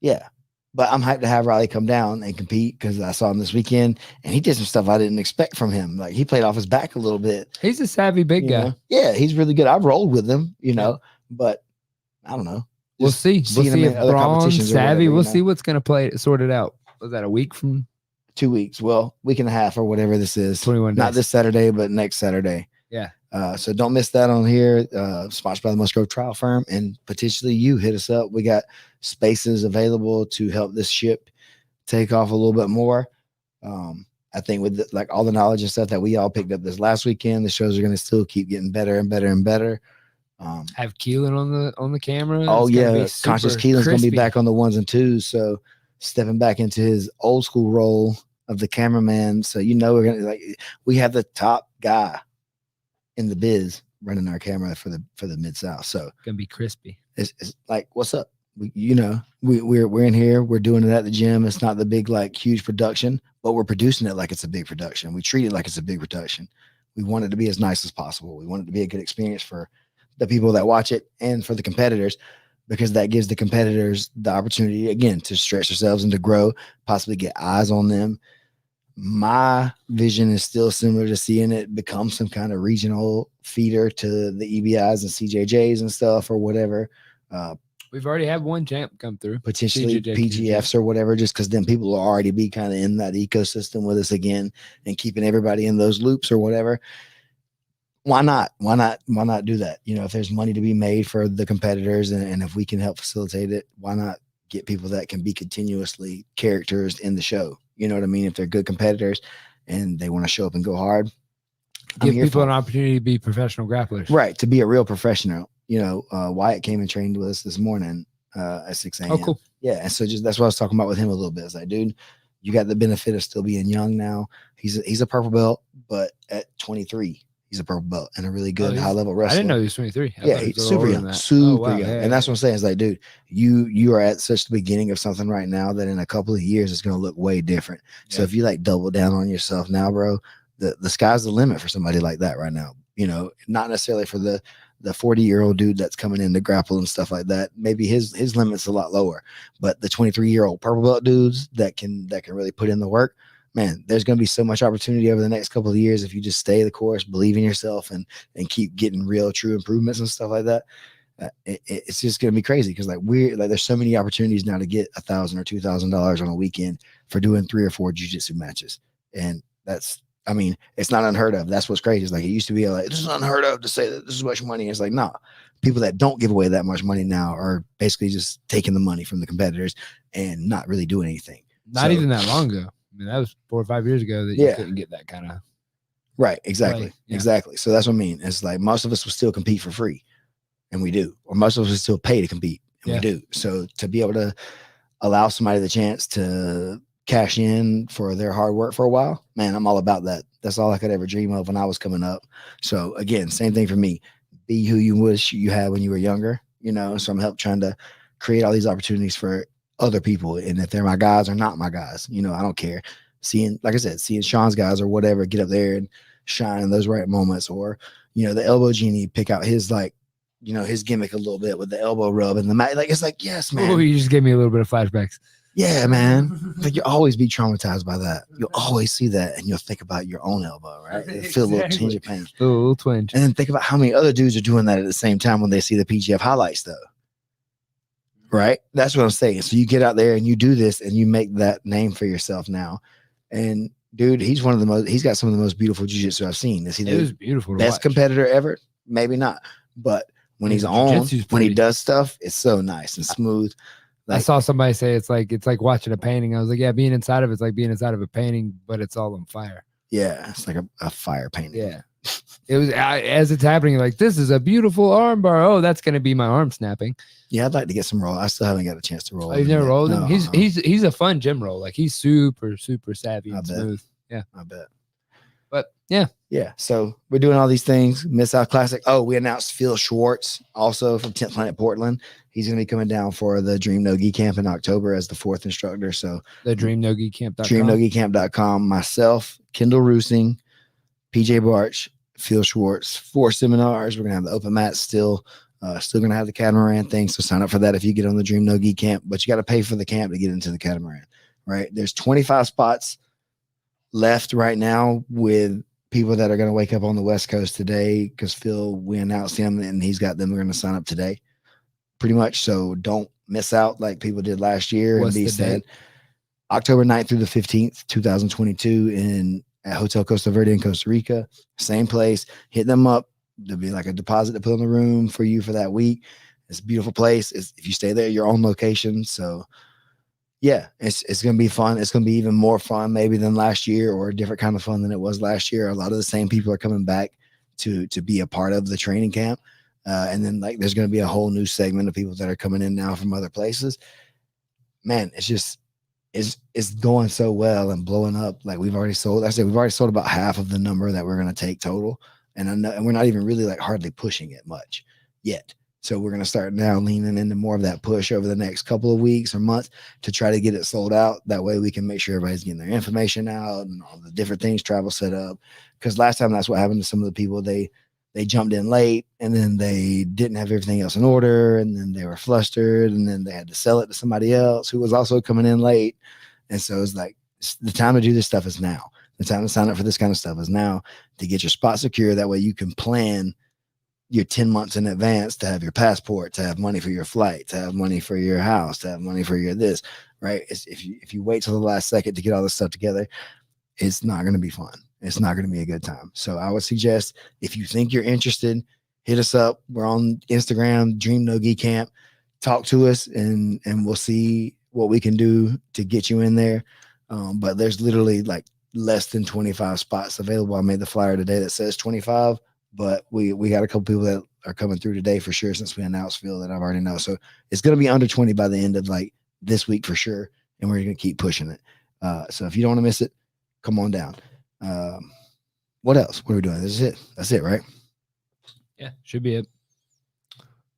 yeah. But I'm hyped to have Riley come down and compete, because I saw him this weekend, and he did some stuff I didn't expect from him. Like, he played off his back a little bit. He's a savvy big guy. Know? Yeah, he's really good. I've rolled with him, you know, but I don't know. We'll see. We'll see if Braun's savvy. We'll see what's going to play sorted out. Was that a week from? 2 weeks. Well, week and a half or whatever this is. 21 days. Not this Saturday, but next Saturday. Yeah. So don't miss that on here. Sponsored by the Musgrove Trial Firm, and potentially you hit us up. We got spaces available to help this ship take off a little bit more. I think with like all the knowledge and stuff that we all picked up this last weekend, the shows are going to still keep getting better and better and better. Have Keelan on the camera. Oh It's gonna yeah, be Conscious super Keelan's gonna be crispy. back on the 1s and 2s. So stepping back into his old school role of the cameraman. So we're gonna we have the top guy in the biz running our camera for the Mid-South. So Gonna be crispy. it's like, what's up? We're in here. We're doing it at the gym. It's not the big huge production, but we're producing it like it's a big production. We treat it like it's a big production. We want it to be as nice as possible. We want it to be a good experience for the people that watch it and for the competitors, because that gives the competitors the opportunity again to stretch themselves and to grow, possibly get eyes on them. My vision is still similar to seeing it become some kind of regional feeder to the EBIs and CJJs and stuff or whatever. We've already had one champ come through, potentially PGFs or whatever, just because then people will already be kind of in that ecosystem with us again and keeping everybody in those loops or whatever. Why not? Why not do that? If there's money to be made for the competitors and if we can help facilitate it, why not get people that can be continuously characters in the show? You know what I mean? If they're good competitors and they want to show up and go hard, give people an opportunity to be professional grapplers. Right. To be a real professional. Wyatt came and trained with us this morning at 6 a.m. Oh, cool. Yeah. And so that's what I was talking about with him a little bit. It's like, dude, you got the benefit of still being young now. He's a purple belt, but at 23, he's a purple belt and a really good high level wrestler. I didn't know he was 23. He's super young, super young. And that's what I'm saying. It's like, dude, you are at such the beginning of something right now that in a couple of years, it's going to look way different. Yeah. So if you double down on yourself now, bro, the sky's the limit for somebody like that right now. Not necessarily for the 40-year-old dude that's coming in to grapple and stuff like that. Maybe his limit's a lot lower, but the 23-year-old purple belt dudes that can really put in the work, man, there's going to be so much opportunity over the next couple of years if you just stay the course, believe in yourself, and keep getting real, true improvements and stuff like that. It's just going to be crazy because there's so many opportunities now to get $1,000 or $2,000 on a weekend for doing 3 or 4 jiu-jitsu matches, and it's not unheard of. That's what's crazy. It's like it used to be this is unheard of to say that this is much money. It's like, nah, people that don't give away that much money now are basically just taking the money from the competitors and not really doing anything. Not even that long ago. That was 4 or 5 years ago that you couldn't get that kind of. Right. Exactly. Yeah. Exactly. So that's what I mean. It's like most of us will still compete for free, and we do, or most of us will still pay to compete, and we do. So to be able to allow somebody the chance to cash in for their hard work for a while, man, I'm all about that. That's all I could ever dream of when I was coming up. So again, same thing for me. Be who you wish you had when you were younger, so I'm trying to create all these opportunities for other people. And if they're my guys or not my guys, I don't care. Seeing Sean's guys or whatever, get up there and shine in those right moments, or, the elbow genie, pick out his his gimmick a little bit with the elbow rub and the mat. It's like, yes, man. Oh, you just gave me a little bit of flashbacks. Yeah, man. You'll always be traumatized by that. You'll always see that, and you'll think about your own elbow, right? Exactly. Feel a little tinge of pain. A little twinge. And then think about how many other dudes are doing that at the same time when they see the PGF highlights, though. Right? That's what I'm saying. So you get out there and you do this, and you make that name for yourself now. And dude, he's got some of the most beautiful jiu-jitsu I've seen. Is he the beautiful best competitor ever? Maybe not. But when he's on, when he does stuff, it's so nice and smooth. I saw somebody say it's like watching a painting. I was like, yeah, being inside of it's like being inside of a painting, but it's all on fire. Yeah, it's like a fire painting. Yeah. It was as it's happening, like, this is a beautiful arm bar. Oh, that's gonna be my arm snapping. Yeah, I'd like to get some roll. I still haven't got a chance to roll. Oh, you've never rolled him? He's a fun gym roll. Like, he's super, super savvy and smooth. Yeah. I bet. But yeah. Yeah. So we're doing all these things. Mid-South Classic. Oh, we announced Phil Schwartz also from 10th Planet Portland. He's going to be coming down for the Dream No Gi Camp in October as the 4th instructor. So the DreamNoGiCamp.com. DreamNoGiCamp.com. Myself, Kendall Roosing, PJ Barch, Phil Schwartz, 4 seminars. We're going to have the open mat still going to have the catamaran thing. So sign up for that if you get on the Dream No Gi Camp, but you got to pay for the camp to get into the catamaran, right? There's 25 spots left right now with people that are going to wake up on the West Coast today, because we announced him and he's got them. We're going to sign up today pretty much. So don't miss out like people did last year. What's and be the said date? October 9th through the 15th, 2022 at Hotel Costa Verde in Costa Rica. Same place. Hit them up. There'll be like a deposit to put in the room for you for that week. It's a beautiful place. If you stay there, your own location. So yeah, it's going to be fun. It's going to be even more fun maybe than last year, or a different kind of fun than it was last year. A lot of the same people are coming back to be a part of the training camp. And then like there's going to be a whole new segment of people that are coming in now from other places. Man, it's going so well and blowing up. Like we've already sold. I said we've already sold about half of the number that we're going to take total, and we're not even really like hardly pushing it much yet. So we're going to start now leaning into more of that push over the next couple of weeks or months to try to get it sold out. That way we can make sure everybody's getting their information out and all the different things, travel set up. Because last time that's what happened to some of the people. They jumped in late and then they didn't have everything else in order. And then they were flustered and then they had to sell it to somebody else who was also coming in late. And so it's like the time to do this stuff is now. The time to sign up for this kind of stuff is now to get your spot secure. That way you can plan your 10 months in advance to have your passport, to have money for your flight, to have money for your house, to have money for your this, right? If you wait till the last second to get all this stuff together, it's not going to be fun. It's not going to be a good time. So I would suggest if you think you're interested, hit us up. We're on Instagram, Dream No Gi Camp. Talk to us and we'll see what we can do to get you in there. But there's literally like less than 25 spots available. I made the flyer today that says 25, but we got a couple people that are coming through today for sure since we announced Phil that I've already know. So it's going to be under 20 by the end of like this week for sure. And we're going to keep pushing it. So if you don't want to miss it, come on down. What else? What are we doing? This is it. That's it, right? Yeah, should be it.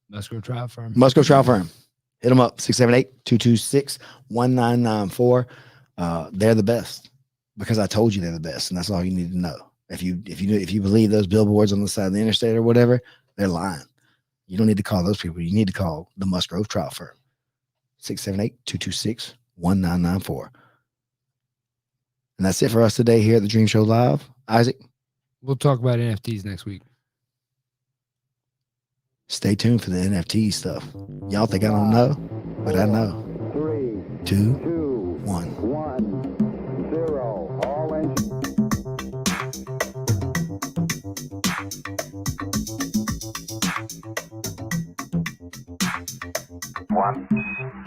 Musgrove Trial Firm. Musgrove Trial Firm. Hit them up, 678-226-1994. They're the best because I told you they're the best, and that's all you need to know. If you believe those billboards on the side of the interstate or whatever, they're lying. You don't need to call those people. You need to call the Musgrove Trial Firm. 678-226-1994. And that's it for us today here at the Dream Show Live. Isaac? We'll talk about NFTs next week. Stay tuned for the NFT stuff. Y'all think I don't know, but I know. 3, 2, 1.